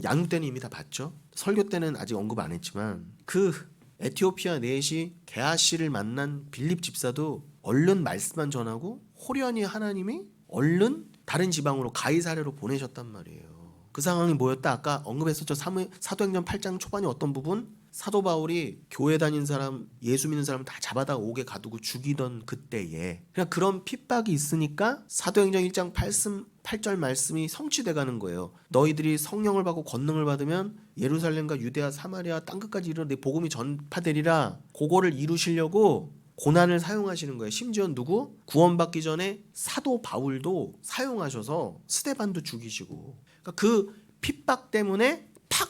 양육 때는 이미 다 봤죠. 설교 때는 아직 언급 안 했지만 그 에티오피아 내시 게하시를 만난 빌립 집사도 얼른 말씀만 전하고 호련히 하나님이 얼른 다른 지방으로 가이사랴로 보내셨단 말이에요. 그 상황이 뭐였다? 아까 언급했었죠. 사도행전 8장 초반에 어떤 부분? 사도 바울이 교회 다닌 사람, 예수 믿는 사람 다 잡아다 옥에 가두고 죽이던 그때에 그냥 그런 핍박이 있으니까 사도행전 1장 8절 말씀이 성취돼 가는 거예요. 너희들이 성령을 받고 권능을 받으면 예루살렘과 유대아 사마리아 땅끝까지 이르러 내 복음이 전파되리라. 그거를 이루시려고 고난을 사용하시는 거예요. 심지어 누구? 구원받기 전에 사도 바울도 사용하셔서 스데반도 죽이시고 그러니까 그 핍박 때문에 팍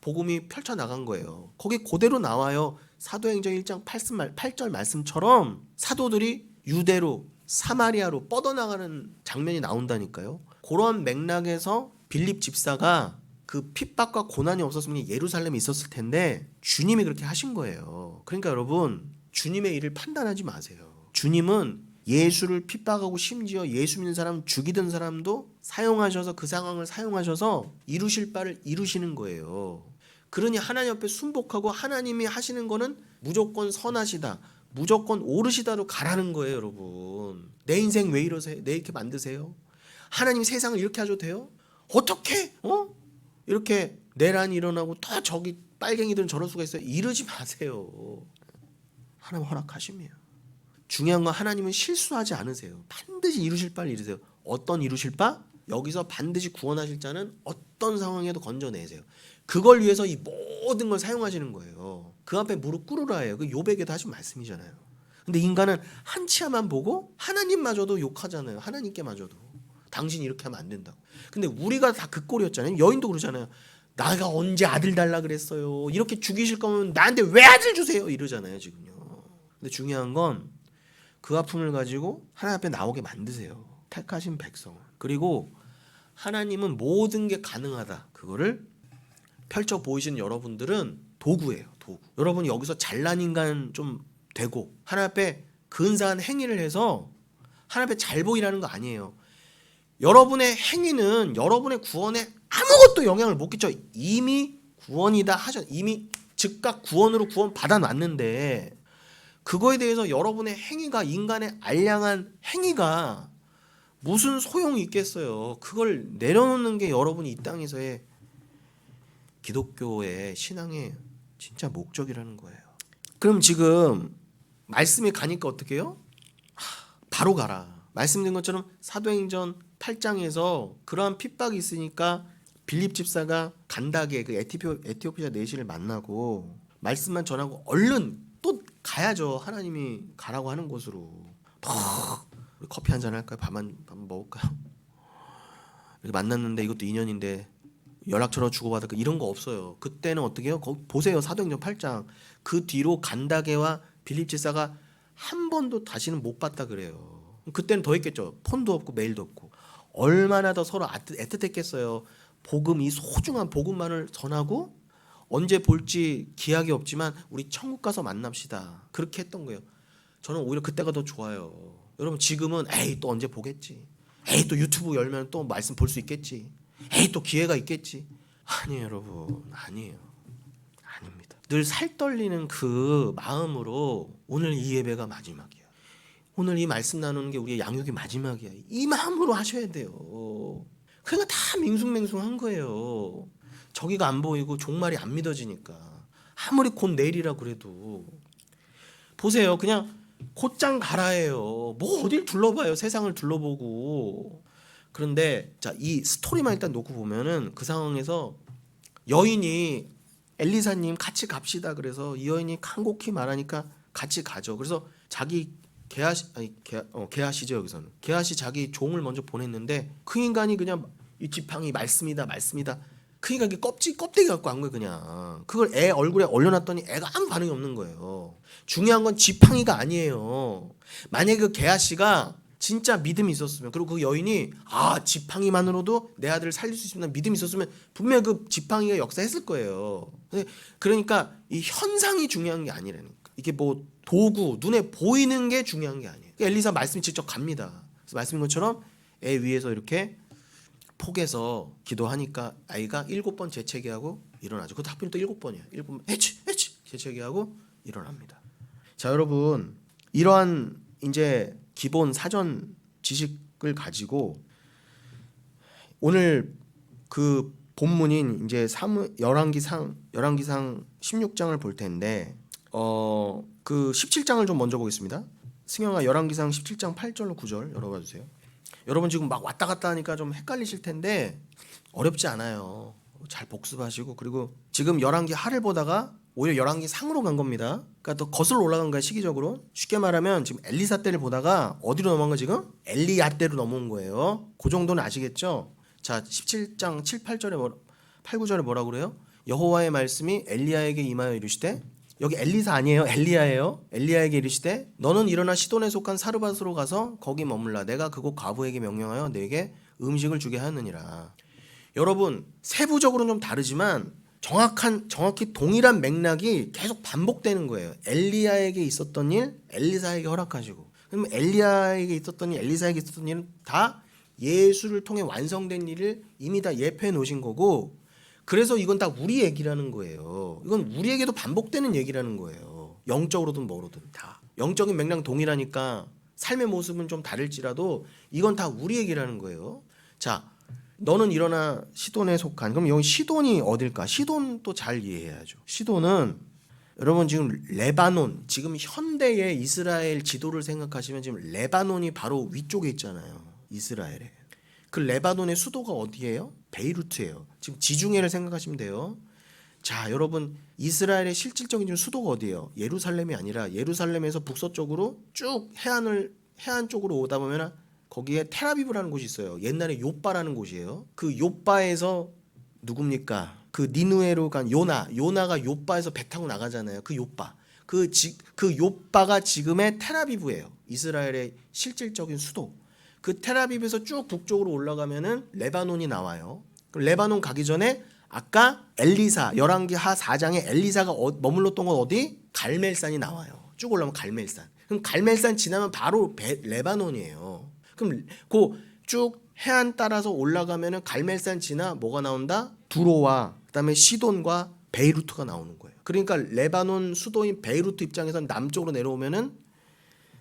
복음이 펼쳐나간 거예요. 거기 그대로 나와요. 사도행전 1장 8절 말씀처럼 사도들이 유대로 사마리아로 뻗어나가는 장면이 나온다니까요. 그런 맥락에서 빌립 집사가 그 핍박과 고난이 없었으면 예루살렘에 있었을 텐데 주님이 그렇게 하신 거예요. 그러니까 여러분 주님의 일을 판단하지 마세요. 주님은 예수를 핍박하고 심지어 예수 믿는 사람 죽이던 사람도 사용하셔서 그 상황을 사용하셔서 이루실 바를 이루시는 거예요. 그러니 하나님 앞에 순복하고 하나님이 하시는 거는 무조건 선하시다. 무조건 옳으시다로 가라는 거예요, 여러분. 내 인생 왜 이러세요? 내 이렇게 만드세요? 하나님 세상을 이렇게 하셔도 돼요? 어떻게? 이렇게 내란이 일어나고 더 저기 빨갱이들은 저럴 수가 있어요? 이러지 마세요. 하나님 허락하심이에요. 중요한 건 하나님은 실수하지 않으세요. 반드시 이루실 바를 이루세요. 어떤 이루실 바? 여기서 반드시 구원하실 자는 어떤 상황에도 건져내세요. 그걸 위해서 이 모든 걸 사용하시는 거예요. 그 앞에 무릎 꿇으라 해요. 그 욥에게도 하신 말씀이잖아요. 근데 인간은 한치아만 보고 하나님마저도 욕하잖아요. 하나님께마저도 당신이 이렇게 하면 안 된다고. 근데 우리가 다 그 꼴이었잖아요. 여인도 그러잖아요. 내가 언제 아들 달라 그랬어요. 이렇게 죽이실 거면 나한테 왜 아들 주세요. 이러잖아요 지금요. 근데 중요한 건 그 아픔을 가지고 하나님 앞에 나오게 만드세요. 택하신 백성을. 그리고 하나님은 모든 게 가능하다. 그거를 펼쳐 보이시는 여러분들은 도구예요. 도구. 여러분이 여기서 잘난 인간 좀 되고 하나님 앞에 근사한 행위를 해서 하나님 앞에 잘 보이라는 거 아니에요. 여러분의 행위는 여러분의 구원에 아무것도 영향을 못 끼쳐. 이미 구원이다 하셨. 이미 즉각 구원으로 구원 받아놨는데 그거에 대해서 여러분의 행위가 인간의 알량한 행위가 무슨 소용이 있겠어요. 그걸 내려놓는 게 여러분이 이 땅에서의 기독교의 신앙의 진짜 목적이라는 거예요. 그럼 지금 말씀이 가니까 어떻게 해요? 바로 가라. 말씀드린 것처럼 사도행전 8장에서 그러한 핍박이 있으니까 빌립 집사가 간다게 그 에티오피아 내시를 만나고 말씀만 전하고 얼른 또 가야죠. 하나님이 가라고 하는 곳으로. 우리 커피 한잔 할까요? 밥 먹을까요? 이렇게 만났는데 이것도 인연인데 연락처로 주고받을까 이런 거 없어요. 그때는 어떻게 해요? 보세요. 사도행전 8장. 그 뒤로 간다게와 빌립 집사가 한 번도 다시는 못 봤다 그래요. 그때는 더 했겠죠. 폰도 없고 메일도 없고. 얼마나 더 서로 애틋했겠어요. 복음, 이 소중한 복음만을 전하고 언제 볼지 기약이 없지만 우리 천국 가서 만납시다. 그렇게 했던 거예요. 저는 오히려 그때가 더 좋아요. 여러분 지금은 에이 또 언제 보겠지. 에이 또 유튜브 열면 또 말씀 볼 수 있겠지. 에이 또 기회가 있겠지. 아니에요 여러분. 아니에요. 아닙니다. 늘 살떨리는 그 마음으로 오늘 이 예배가 마지막이야. 오늘 이 말씀 나누는 게 우리의 양육이 마지막이야. 이 마음으로 하셔야 돼요. 그러니까 다 맹숭맹숭한 거예요. 저기가 안 보이고 종말이 안 믿어지니까. 아무리 곧 내일이라 그래도 보세요. 그냥 곧장 가라예요. 뭐 어딜 둘러봐요. 세상을 둘러보고. 그런데 자, 이 스토리만 일단 놓고 보면은 그 상황에서 여인이 엘리사님 같이 갑시다. 그래서 이 여인이 간곡히 말하니까 같이 가죠. 그래서 자기 게하시죠 여기서는. 게하시 자기 종을 먼저 보냈는데 그 인간이 그냥 이 지팡이 말씀이다. 그러니까 이게 껍데기 갖고 간 거예요 그냥. 그걸 애 얼굴에 올려놨더니 애가 아무 반응이 없는 거예요. 중요한 건 지팡이가 아니에요. 만약에 그 게하시가 진짜 믿음이 있었으면 그리고 그 여인이 지팡이만으로도 내 아들을 살릴 수 있습니다 믿음이 있었으면 분명히 그 지팡이가 역사했을 거예요. 그러니까 이 현상이 중요한 게 아니라니까. 이게 뭐 도구 눈에 보이는 게 중요한 게 아니에요. 엘리사 말씀이 직접 갑니다. 그래서 말씀인 것처럼 애 위에서 이렇게 폭에서 기도하니까 아이가 7번 재채기하고 일어나죠. 그것도 하필 또 7번이에요. 7번 에치 재채기하고 일어납니다. 자 여러분 이러한 이제 기본 사전 지식을 가지고 오늘 그 본문인 이제 열왕기상 16장을 볼 텐데 그 17장을 좀 먼저 보겠습니다. 승영아 열왕기상 17장 8절로 9절 열어봐 주세요. 여러분 지금 막 왔다 갔다 하니까 좀 헷갈리실 텐데 어렵지 않아요. 잘 복습하시고 그리고 지금 열왕기 하를 보다가 오히려 열왕기 상으로 간 겁니다. 그러니까 더 거슬러 올라간 거야 시기적으로. 쉽게 말하면 지금 엘리사 때를 보다가 어디로 넘어간 거 지금? 엘리야 때로 넘어온 거예요. 그 정도는 아시겠죠? 자 17장 7, 8절에 8, 9절에 뭐라고 그래요? 여호와의 말씀이 엘리야에게 임하여 이르시되 여기 엘리사 아니에요. 엘리야예요. 엘리야에게 이르시되 너는 일어나 시돈에 속한 사르밧으로 가서 거기 머물라. 내가 그곳 과부에게 명령하여 내게 음식을 주게 하였느니라. 여러분 세부적으로는 좀 다르지만 정확히 동일한 맥락이 계속 반복되는 거예요. 엘리야에게 있었던 일 엘리사에게 허락하시고 그러면 엘리야에게 있었던 일 엘리사에게 있었던 일은 다 예수를 통해 완성된 일을 이미 다 예표해 놓으신 거고 그래서 이건 다 우리 얘기라는 거예요. 이건 우리에게도 반복되는 얘기라는 거예요. 영적으로든 뭐로든 다. 영적인 맥락 동일하니까 삶의 모습은 좀 다를지라도 이건 다 우리 얘기라는 거예요. 자, 너는 일어나 시돈에 속한. 그럼 여기 시돈이 어딜까? 시돈도 잘 이해해야죠. 시돈은 여러분 지금 레바논, 지금 현대의 이스라엘 지도를 생각하시면 지금 레바논이 바로 위쪽에 있잖아요. 이스라엘에. 그 레바논의 수도가 어디예요? 베이루트예요. 지금 지중해를 생각하시면 돼요. 자, 여러분, 이스라엘의 실질적인 수도가 어디예요? 예루살렘이 아니라 예루살렘에서 북서쪽으로 쭉 해안 쪽으로 오다 보면 거기에 텔아비브라는 곳이 있어요. 옛날에 요빠라는 곳이에요. 그 요빠에서 누굽니까? 그 니누에로 간 요나가 요빠에서 배 타고 나가잖아요. 그 요빠. 그 요빠가 지금의 텔아비브예요. 이스라엘의 실질적인 수도. 그 텔아비브에서 쭉 북쪽으로 올라가면은 레바논이 나와요. 그럼 레바논 가기 전에 아까 엘리사 열왕기하 4장에 엘리사가 머물렀던 건 어디? 갈멜산이 나와요. 쭉 올라오면 갈멜산. 그럼 갈멜산 지나면 바로 레바논이에요. 그럼 그 쭉 해안 따라서 올라가면은 갈멜산 지나 뭐가 나온다? 두로와 그다음에 시돈과 베이루트가 나오는 거예요. 그러니까 레바논 수도인 베이루트 입장에서는 남쪽으로 내려오면은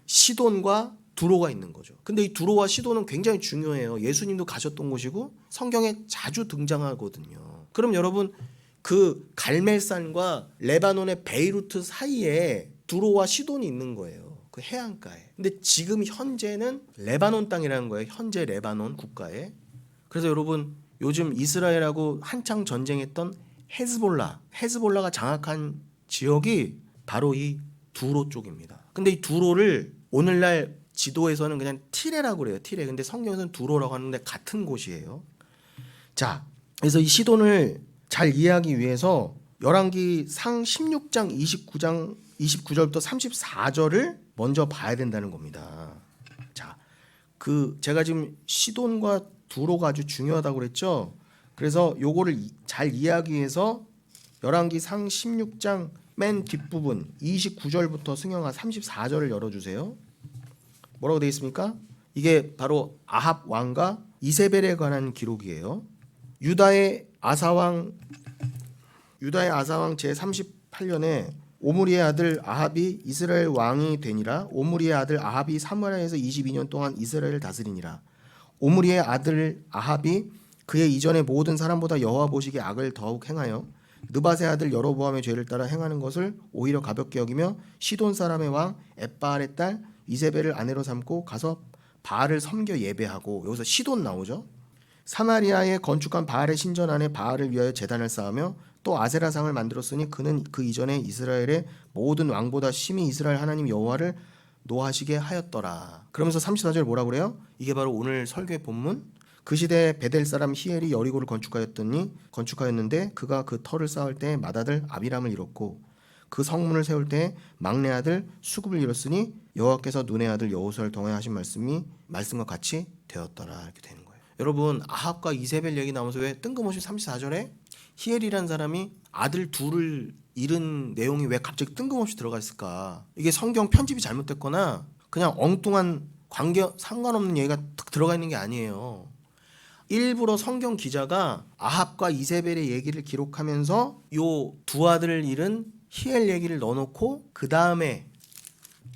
시돈과 두로가 있는 거죠. 근데 이 두로와 시돈은 굉장히 중요해요. 예수님도 가셨던 곳이고 성경에 자주 등장하거든요. 그럼 여러분 그 갈멜산과 레바논의 베이루트 사이에 두로와 시돈이 있는 거예요. 그 해안가에. 근데 지금 현재는 레바논 땅이라는 거예요. 현재 레바논 국가에. 그래서 여러분 요즘 이스라엘하고 한창 전쟁했던 헤즈볼라가 장악한 지역이 바로 이 두로 쪽입니다. 근데 이 두로를 오늘날 지도에서는 그냥 티레라고 그래요. 티레. 근데 성경에서는 두로라고 하는데 같은 곳이에요. 자, 그래서 이 시돈을 잘 이해하기 위해서 열왕기상 16장 29절부터 34절을 먼저 봐야 된다는 겁니다. 자, 제가 지금 시돈과 두로가 아주 중요하다고 그랬죠. 그래서 요거를 잘 이해하기 위해서 열왕기상 16장 맨 뒷부분 29절부터 승영아 34절을 열어주세요. 뭐라고 되어 있습니까? 이게 바로 아합 왕과 이세벨에 관한 기록이에요. 유다의 아사왕 제38년에 오므리의 아들 아합이 이스라엘 왕이 되니라. 오므리의 아들 아합이 사마리아에서 22년 동안 이스라엘을 다스리니라. 오므리의 아들 아합이 그의 이전의 모든 사람보다 여호와 보시기에 악을 더욱 행하여 느밧의 아들 여로보암의 죄를 따라 행하는 것을 오히려 가볍게 여기며 시돈 사람의 왕 엣바알의 딸 이세벨을 아내로 삼고 가서 바알을 섬겨 예배하고, 여기서 시돈 나오죠. 사마리아에 건축한 바알의 신전 안에 바알을 위하여 제단을 쌓으며 또 아세라상을 만들었으니 그는 그 이전에 이스라엘의 모든 왕보다 심히 이스라엘 하나님 여호와를 노하시게 하였더라. 그러면서 34절 뭐라고 그래요? 이게 바로 오늘 설교의 본문. 그 시대에 베델 사람 히엘이 여리고를 건축하였는데 그가 그 터를 쌓을 때 맏아들 아비람을 잃었고 그 성문을 세울 때 막내 아들 수굽을 잃었으니 여호와께서 눈의 아들 여호수아를 통해 하신 말씀과 같이 되었더라. 이렇게 되는 거예요. 여러분 아합과 이세벨 얘기 나오면서 왜 뜬금없이 34절에 히엘이라는 사람이 아들 둘을 잃은 내용이 왜 갑자기 뜬금없이 들어가 있을까? 이게 성경 편집이 잘못됐거나 그냥 엉뚱한 상관없는 얘기가 툭 들어가 있는 게 아니에요. 일부러 성경 기자가 아합과 이세벨의 얘기를 기록하면서 요 두 아들을 잃은 히엘 얘기를 넣어놓고 그 다음에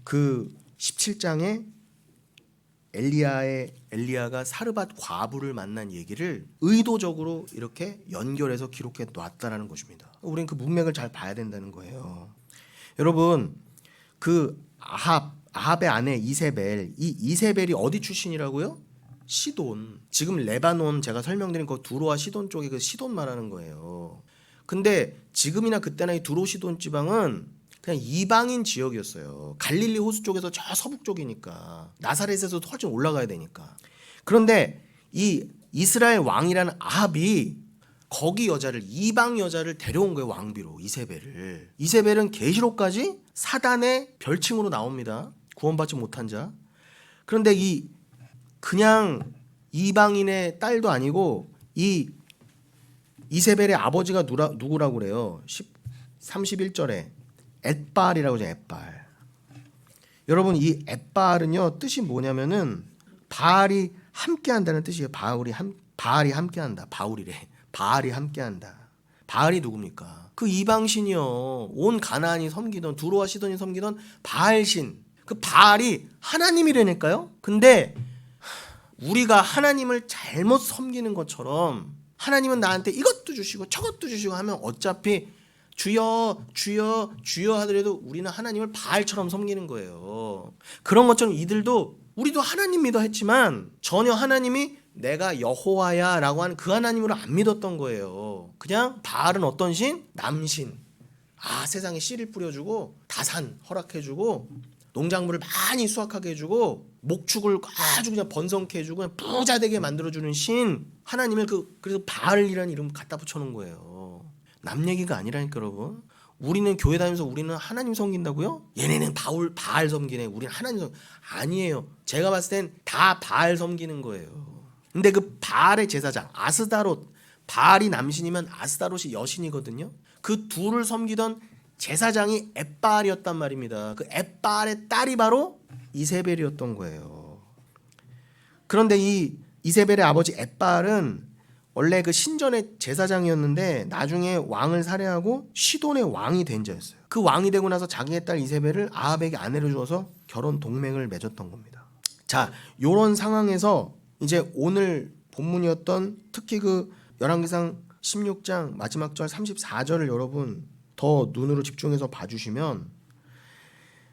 그 17장에 엘리야가 사르밧 과부를 만난 얘기를 의도적으로 이렇게 연결해서 기록해 놨다라는 것입니다. 우리는 그 문맥을 잘 봐야 된다는 거예요. 여러분 그 아합의 아내 이세벨, 이 이세벨이 어디 출신이라고요? 시돈. 지금 레바논 제가 설명드린 그 두로와 시돈 쪽에 그 시돈 말하는 거예요. 근데 지금이나 그때나 이 두로 시돈 지방은 그냥 이방인 지역이었어요. 갈릴리 호수 쪽에서 저 서북 쪽이니까 나사렛에서도 훨씬 올라가야 되니까. 그런데 이 이스라엘 왕이라는 아합이 거기 여자를, 이방 여자를 데려온 거예요. 왕비로 이세벨은 계시록까지 사단의 별칭으로 나옵니다. 구원받지 못한 자. 그런데 그냥 이방인의 딸도 아니고 이 이세벨의 아버지가 누구라고 그래요? 31절에 엣바알이라고 하죠. 엣바알. 여러분 이 엣바알은요 뜻이 뭐냐면은 바알이 함께한다는 뜻이에요. 바알이 함께한다. 바알이 함께한다. 바알이 누굽니까? 그 이방신이요. 온 가나안이 섬기던 두로와 시돈이 섬기던 바알신. 그 바알이 하나님이라니까요. 근데 우리가 하나님을 잘못 섬기는 것처럼 하나님은 나한테 이것도 주시고 저것도 주시고 하면 어차피 주여 주여 주여 하더라도 우리는 하나님을 바알처럼 섬기는 거예요. 그런 것처럼 우리도 하나님 믿어 했지만 전혀 하나님이 내가 여호와야 라고 하는 그 하나님을 안 믿었던 거예요. 그냥 바알은 어떤 신? 남신. 세상에 씨를 뿌려주고 다산 허락해주고 농작물을 많이 수확하게 해주고 목축을 아주 그냥 번성케 해주고 그냥 부자 되게 만들어주는 신 하나님을 그래서 바알이라는 이름 갖다 붙여놓은 거예요. 남 얘기가 아니라니까 여러분. 우리는 교회 다니면서 우리는 하나님 섬긴다고요? 얘네는 바알 섬기네. 우리는 하나님 아니에요. 제가 봤을 땐 다 바알 섬기는 거예요. 근데 그 바알의 제사장 아스다롯, 바알이 남신이면 아스다롯이 여신이거든요. 그 둘을 섬기던 제사장이 엣바알이었단 말입니다. 그 엣바알의 딸이 바로 이세벨이었던 거예요. 그런데 이 이세벨의 아버지 엣바알은 원래 그 신전의 제사장이었는데 나중에 왕을 살해하고 시돈의 왕이 된 자였어요. 그 왕이 되고 나서 자기의 딸 이세벨을 아합에게 아내로 주어서 결혼 동맹을 맺었던 겁니다. 자, 요런 상황에서 이제 오늘 본문이었던 특히 그 열왕기상 16장 마지막 절 34절을 여러분 더 눈으로 집중해서 봐주시면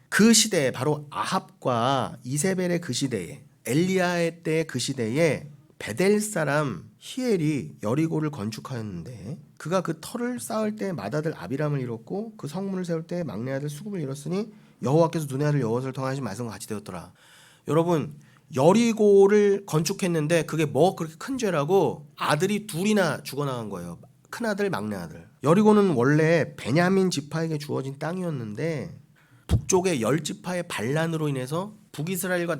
그 시대에 바로 아합과 이세벨의 그 시대에 엘리야의 때 그 시대에 베델 사람 히엘이 여리고를 건축하였는데 그가 그 터를 쌓을 때 맏아들 아비람을 잃었고 그 성문을 세울 때 막내 아들 수굽을 잃었으니 여호와께서 눈의 아들 여호와를 통하신 말씀과 같이 되었더라. 여러분 여리고를 건축했는데 그게 뭐 그렇게 큰 죄라고 아들이 둘이나 죽어나간 거예요. 큰아들 막내아들. 여리고는 원래 베냐민 지파에게 주어진 땅이었는데 북쪽의 10지파의 반란으로 인해서 북이스라엘과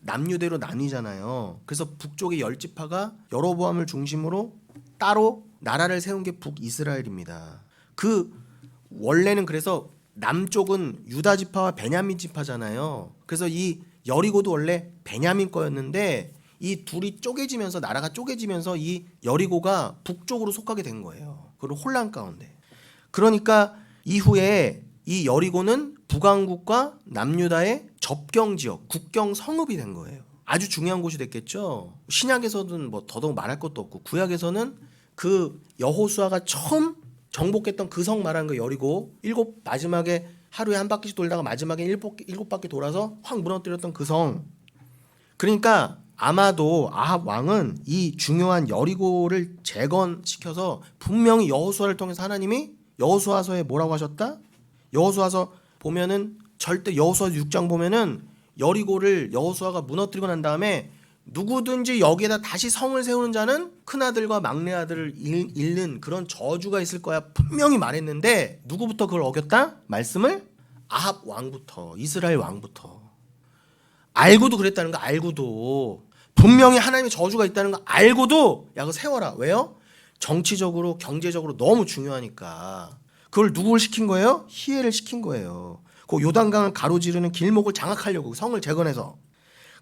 남유대로 나뉘잖아요. 그래서 북쪽의 10지파가 여로보암을 중심으로 따로 나라를 세운 게 북이스라엘입니다. 그 원래는 그래서 남쪽은 유다 지파와 베냐민 지파잖아요. 그래서 이 여리고도 원래 베냐민 거였는데 이 둘이 쪼개지면서 나라가 쪼개지면서 이 여리고가 북쪽으로 속하게 된 거예요. 그리고 혼란 가운데. 그러니까 이후에 이 여리고는 북왕국과 남유다의 접경 지역, 국경 성읍이 된 거예요. 아주 중요한 곳이 됐겠죠. 신약에서는 뭐 더더욱 말할 것도 없고 구약에서는 그 여호수아가 처음 정복했던 그 성 말하는 거 여리고 마지막에 하루에 한 바퀴씩 돌다가 마지막에 일곱 바퀴 돌아서 확 무너뜨렸던 그 성. 그러니까 아마도 아합 왕은 이 중요한 여리고를 재건시켜서 분명히 여호수아를 통해서 하나님이 여호수아서에 뭐라고 하셨다? 여호수아서 보면은 절대 여호수아 6장 보면은 여리고를 여호수아가 무너뜨리고 난 다음에 누구든지 여기에다 다시 성을 세우는 자는 큰아들과 막내아들을 잃는 그런 저주가 있을 거야 분명히 말했는데 누구부터 그걸 어겼다? 말씀을? 아합 왕부터, 이스라엘 왕부터. 알고도 그랬다는 거 알고도 분명히 하나님의 저주가 있다는 거 알고도 야 그거 세워라. 왜요? 정치적으로 경제적으로 너무 중요하니까. 그걸 누구를 시킨 거예요? 히엘을 시킨 거예요. 그 요단강을 가로지르는 길목을 장악하려고 성을 재건해서.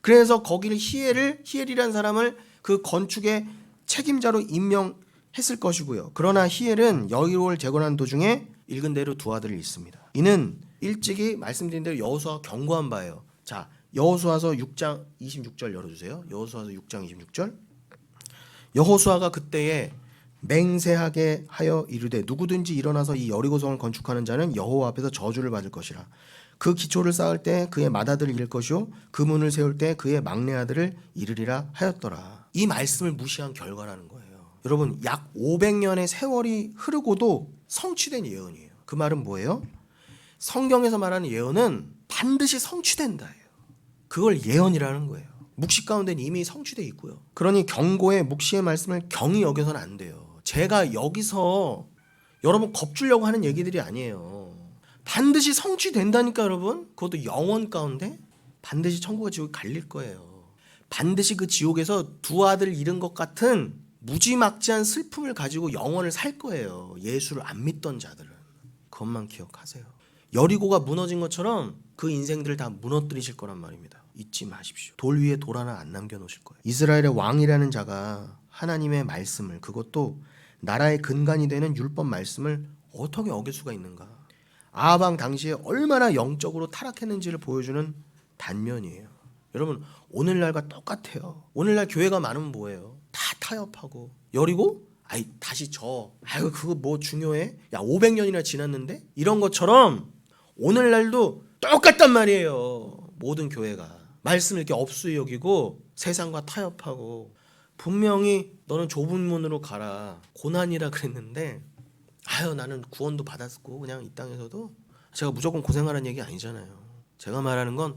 그래서 거기를 히엘이라는 사람을 그 건축의 책임자로 임명했을 것이고요. 그러나 히엘은 여리고를 재건하는 도중에 읽은 대로 두 아들을 잃습니다. 이는 일찍이 말씀드린 대로 여호수아가 경고한 바예요. 자, 여호수아서 6장 26절 열어주세요. 여호수아서 6장 26절. 여호수아가 그때에 맹세하게 하여 이르되 누구든지 일어나서 이 여리고성을 건축하는 자는 여호와 앞에서 저주를 받을 것이라. 그 기초를 쌓을 때 그의 맏아들을 잃을 것이요 그 문을 세울 때 그의 막내 아들을 잃으리라 하였더라. 이 말씀을 무시한 결과라는 거예요. 여러분 약 500년의 세월이 흐르고도 성취된 예언이에요. 그 말은 뭐예요? 성경에서 말하는 예언은 반드시 성취된다예요. 그걸 예언이라는 거예요. 묵시 가운데는 이미 성취되어 있고요. 그러니 경고의 묵시의 말씀을 경히 여겨서는 안 돼요. 제가 여기서 여러분 겁주려고 하는 얘기들이 아니에요. 반드시 성취된다니까 여러분. 그것도 영원 가운데 반드시 천국과 지옥이 갈릴 거예요. 반드시 그 지옥에서 두 아들을 잃은 것 같은 무지막지한 슬픔을 가지고 영원을 살 거예요. 예수를 안 믿던 자들은. 그것만 기억하세요. 여리고가 무너진 것처럼 그 인생들을 다 무너뜨리실 거란 말입니다. 잊지 마십시오. 돌 위에 돌 하나 안 남겨놓으실 거예요. 이스라엘의 왕이라는 자가 하나님의 말씀을 그것도 나라의 근간이 되는 율법 말씀을 어떻게 어길 수가 있는가. 아합 왕 당시에 얼마나 영적으로 타락했는지를 보여주는 단면이에요. 여러분 오늘날과 똑같아요. 오늘날 교회가 많으면 뭐예요? 다 타협하고 여리고? 다시 아이고 그거 뭐 중요해? 야 500년이나 지났는데? 이런 것처럼 오늘날도 똑같단 말이에요. 모든 교회가 말씀을 이렇게 업수히 여기고 세상과 타협하고 분명히 너는 좁은 문으로 가라 고난이라 그랬는데 아유 나는 구원도 받았고 그냥 이 땅에서도 제가 무조건 고생하라는 얘기 아니잖아요. 제가 말하는 건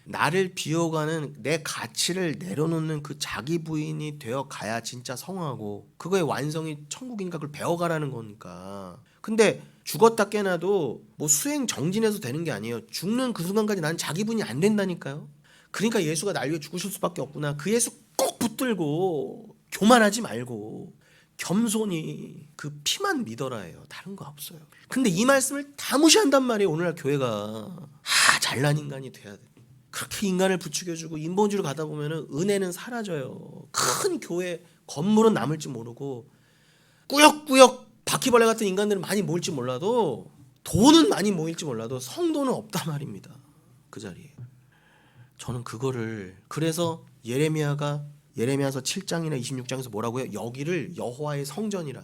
나를 비워가는 내 가치를 내려놓는 그 자기 부인이 되어 가야 진짜 성하고 그거의 완성이 천국이니까 그걸 배워가라는 거니까. 근데 죽었다 깨나도 뭐 수행 정진해서 되는 게 아니에요. 죽는 그 순간까지 나는 자기 부인이 안 된다니까요. 그러니까 예수가 날 위해 죽으실 수밖에 없구나. 그 예수 꼭 붙들고 교만하지 말고 겸손히 그 피만 믿어라예요. 다른 거 없어요. 근데 이 말씀을 다 무시한단 말이에요. 오늘날 교회가 잘난 인간이 돼야 돼. 그렇게 인간을 부추겨주고 인본주의로 가다 보면은 은혜는 사라져요. 큰 교회 건물은 남을지 모르고 꾸역꾸역 바퀴벌레 같은 인간들은 많이 모일지 몰라도 돈은 많이 모일지 몰라도 성도는 없단 말입니다. 그 자리에. 저는 그거를 그래서 예레미야서 7장이나 26장에서 뭐라고요? 여기를 여호와의 성전이라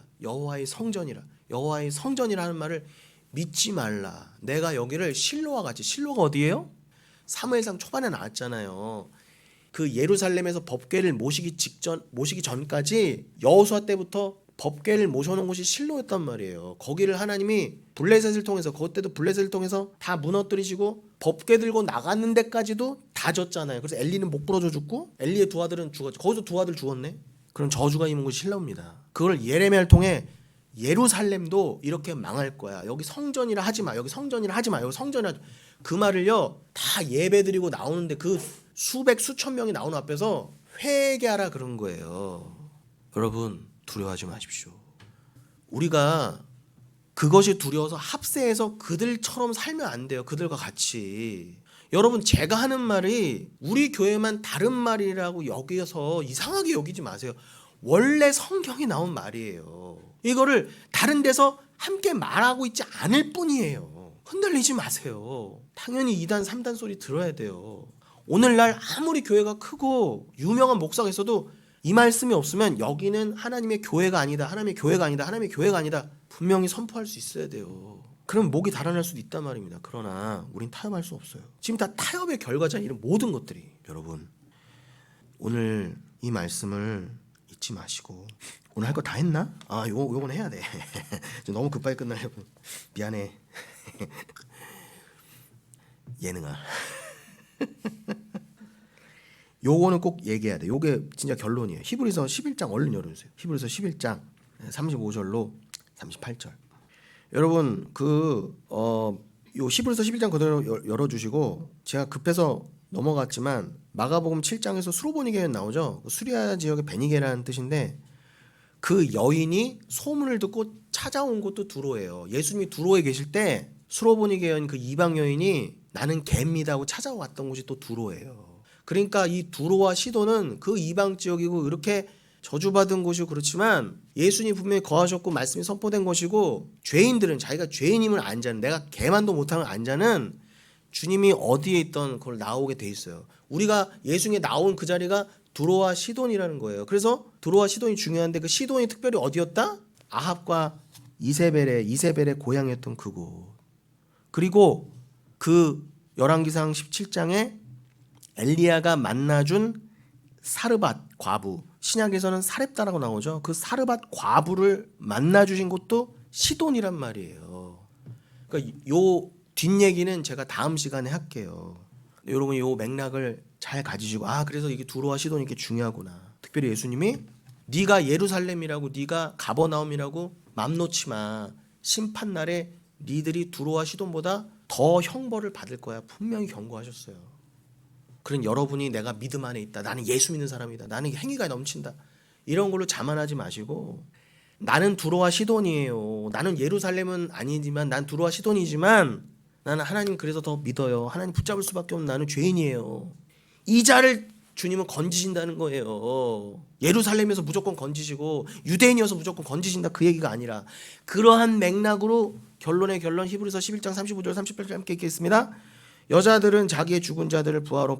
하는 말을 믿지 말라. 내가 여기를 실로와 같이 실로가 어디예요? 사무엘상 초반에 나왔잖아요. 그 예루살렘에서 법궤를 모시기 전까지 여호수아 때부터 법궤를 모셔놓은 곳이 실로였단 말이에요. 거기를 하나님이 블레셋을 통해서 그때도 블레셋을 통해서 다 무너뜨리시고 법궤 들고 나가는 데까지도 다 졌잖아요. 그래서 엘리는 목 부러져 죽고 엘리의 두 아들은 죽었죠. 거기서 두 아들 죽었네. 그럼 저주가 임한 곳이 실로입니다. 그걸 예레미야를 통해 예루살렘도 이렇게 망할 거야. 여기 성전이라 하지 마. 여기 성전이라 하지 마. 여기 성전이라 그 말을요 다 예배드리고 나오는데 그 수백 수천 명이 나오는 앞에서 회개하라 그런 거예요. 여러분 두려워하지 마십시오. 우리가 그것이 두려워서 합세해서 그들처럼 살면 안 돼요. 그들과 같이. 여러분 제가 하는 말이 우리 교회만 다른 말이라고 여기서 이상하게 여기지 마세요. 원래 성경에 나온 말이에요. 이거를 다른 데서 함께 말하고 있지 않을 뿐이에요. 흔들리지 마세요. 당연히 2단 3단 소리 들어야 돼요. 오늘날 아무리 교회가 크고 유명한 목사가 있어도 이 말씀이 없으면 여기는 하나님의 교회가 아니다. 하나님의 교회가 아니다. 하나님의 교회가 아니다. 분명히 선포할 수 있어야 돼요. 그럼 목이 달아날 수도 있단 말입니다. 그러나 우린 타협할 수 없어요. 지금 다 타협의 결과잖아요. 이런 모든 것들이. 여러분 오늘 이 말씀을 잊지 마시고 오늘 할 거 다 했나? 요건 해야 돼. 너무 급하게 끝나려고 미안해. 예능아. 요거는 꼭 얘기해야 돼. 요게 진짜 결론이에요. 히브리서 11장 얼른 열어주세요. 히브리서 11장 35절로 38절. 여러분 요 히브리서 11장 그대로 열어주시고 제가 급해서 넘어갔지만 마가복음 7장에서 수로보니게는 나오죠. 수리아 지역의 베니게라는 뜻인데 그 여인이 소문을 듣고 찾아온 곳도 두로예요. 예수님이 두로에 계실 때 수로보니게 여인 그 이방 여인이 나는 개입니다 하고 찾아왔던 곳이 또 두로예요. 그러니까 이 두로와 시도는 그 이방 지역이고 이렇게 저주받은 곳이고 그렇지만 예수님이 분명히 거하셨고 말씀이 선포된 것이고 죄인들은 자기가 죄인임을 안 자는 내가 개만도 못하는 안 자는 주님이 어디에 있던 그걸 나오게 돼 있어요. 우리가 예수님이 나온 그 자리가 두로와 시돈이라는 거예요. 그래서 두로와 시돈이 중요한데 그 시돈이 특별히 어디였다? 아합과 이세벨의 고향이었던 그곳. 그리고 그 열왕기상 17장에 엘리야가 만나준 사르밧 과부, 신약에서는 사렙다라고 나오죠. 그 사르밧 과부를 만나주신 곳도 시돈이란 말이에요. 그러니까 요 뒷얘기는 제가 다음 시간에 할게요. 여러분 요 맥락을 잘 가지시고 그래서 이게 두로와 시돈이 이렇게 중요하구나. 특별히 예수님이 네가 예루살렘이라고 네가 가버나움이라고 맘 놓지 마. 심판날에 니들이 두로와 시돈보다 더 형벌을 받을 거야. 분명히 경고하셨어요. 그런 여러분이 내가 믿음 안에 있다. 나는 예수 믿는 사람이다. 나는 행위가 넘친다. 이런 걸로 자만하지 마시고 나는 두로와 시돈이에요. 나는 예루살렘은 아니지만 난 두로와 시돈이지만 나는 하나님 그래서 더 믿어요. 하나님 붙잡을 수밖에 없는 나는 죄인이에요. 이 자를 주님은 건지신다는 거예요. 예루살렘에서 무조건 건지시고 유대인이어서 무조건 건지신다 그 얘기가 아니라 그러한 맥락으로 결론의 결론 히브리서 11장 35절 38절 함께 읽겠습니다. 여자들은 자기의 죽은 자들을 부활로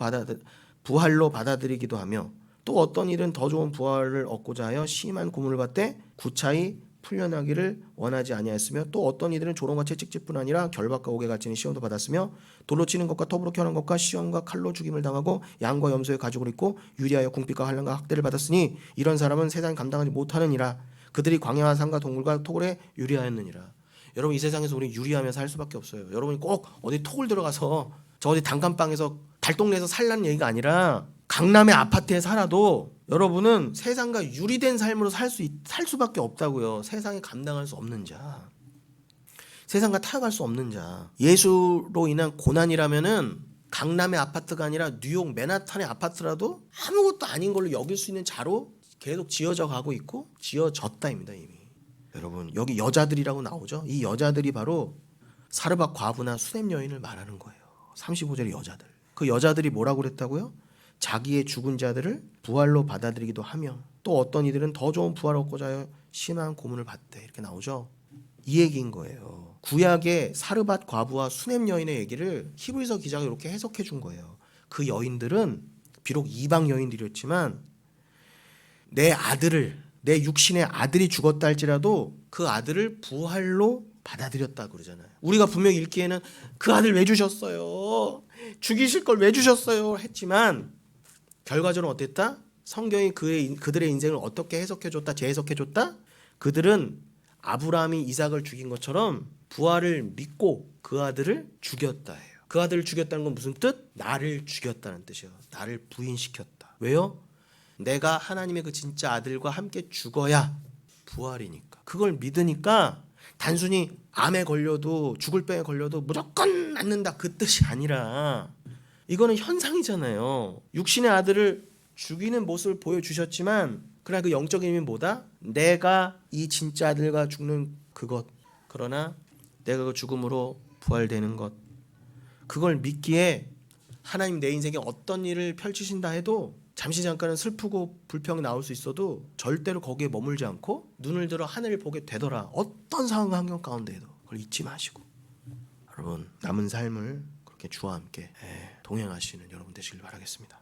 받아들이기도 하며 또 어떤 일은 더 좋은 부활을 얻고자 하여 심한 고문을 받되 구차히
풀려나기를 원하지 아니하였으며 또 어떤 이들은 조롱과 채찍질뿐 아니라 결박과 옥에 갇히는 시험도 받았으며 돌로 치는 것과 톱으로 켜는 것과 시험과 칼로 죽임을 당하고 양과 염소의 가죽을 입고 유리하여 궁핍과 환난과 학대를 받았으니 이런 사람은 세상에 감당하지 못하느니라. 그들이 광야와 산과 동굴과 토굴에 유리하였느니라. 여러분 이 세상에서 우리 유리하며 살 수밖에 없어요. 여러분이 꼭 어디 토굴 들어가서 저 어디 단칸방에서 달동네에서 살라는 얘기가 아니라 강남의 아파트에 살아도 여러분은 세상과 유리된 삶으로 살 수밖에 없다고요. 세상에 감당할 수 없는 자, 세상과 타협할 수 없는 자. 예수로 인한 고난이라면은 강남의 아파트가 아니라 뉴욕 맨하탄의 아파트라도 아무것도 아닌 걸로 여길 수 있는 자로 계속 지어져 가고 있고 지어졌다입니다 이미. 여러분 여기 여자들이라고 나오죠. 이 여자들이 바로 사르밧 과부나 수냄 여인을 말하는 거예요. 35절의 여자들. 그 여자들이 뭐라고 그랬다고요? 자기의 죽은 자들을 부활로 받아들이기도 하며 또 어떤 이들은 더 좋은 부활을 얻고자 하여 심한 고문을 받대. 이렇게 나오죠. 이 얘기인 거예요. 구약의 사르밧 과부와 수냄 여인의 얘기를 히브리서 기자가 이렇게 해석해 준 거예요. 그 여인들은 비록 이방 여인들이었지만 내 아들을, 내 육신의 아들이 죽었다 할지라도 그 아들을 부활로 받아들였다 그러잖아요. 우리가 분명히 읽기에는 그 아들 왜 주셨어요? 죽이실 걸 왜 주셨어요? 했지만 결과적으로 어땠다? 성경이 그들의 인생을 어떻게 해석해줬다? 재해석해줬다? 그들은 아브라함이 이삭을 죽인 것처럼 부활을 믿고 그 아들을 죽였다 해요. 그 아들을 죽였다는 건 무슨 뜻? 나를 죽였다는 뜻이에요. 나를 부인시켰다. 왜요? 내가 하나님의 그 진짜 아들과 함께 죽어야 부활이니까. 그걸 믿으니까 단순히 암에 걸려도 죽을 병에 걸려도 무조건 낫는다 그 뜻이 아니라 이거는 현상이잖아요. 육신의 아들을 죽이는 모습을 보여주셨지만 그러나 그 영적인 의미는 뭐다? 내가 이 진짜 아들과 죽는 그것, 그러나 내가 그 죽음으로 부활되는 것, 그걸 믿기에 하나님 내 인생에 어떤 일을 펼치신다 해도 잠시 잠깐은 슬프고 불평이 나올 수 있어도 절대로 거기에 머물지 않고 눈을 들어 하늘을 보게 되더라. 어떤 상황 환경 가운데에도 그걸 잊지 마시고 여러분 남은 삶을 그렇게 주와 함께 동행하시는 여러분 되시길 바라겠습니다.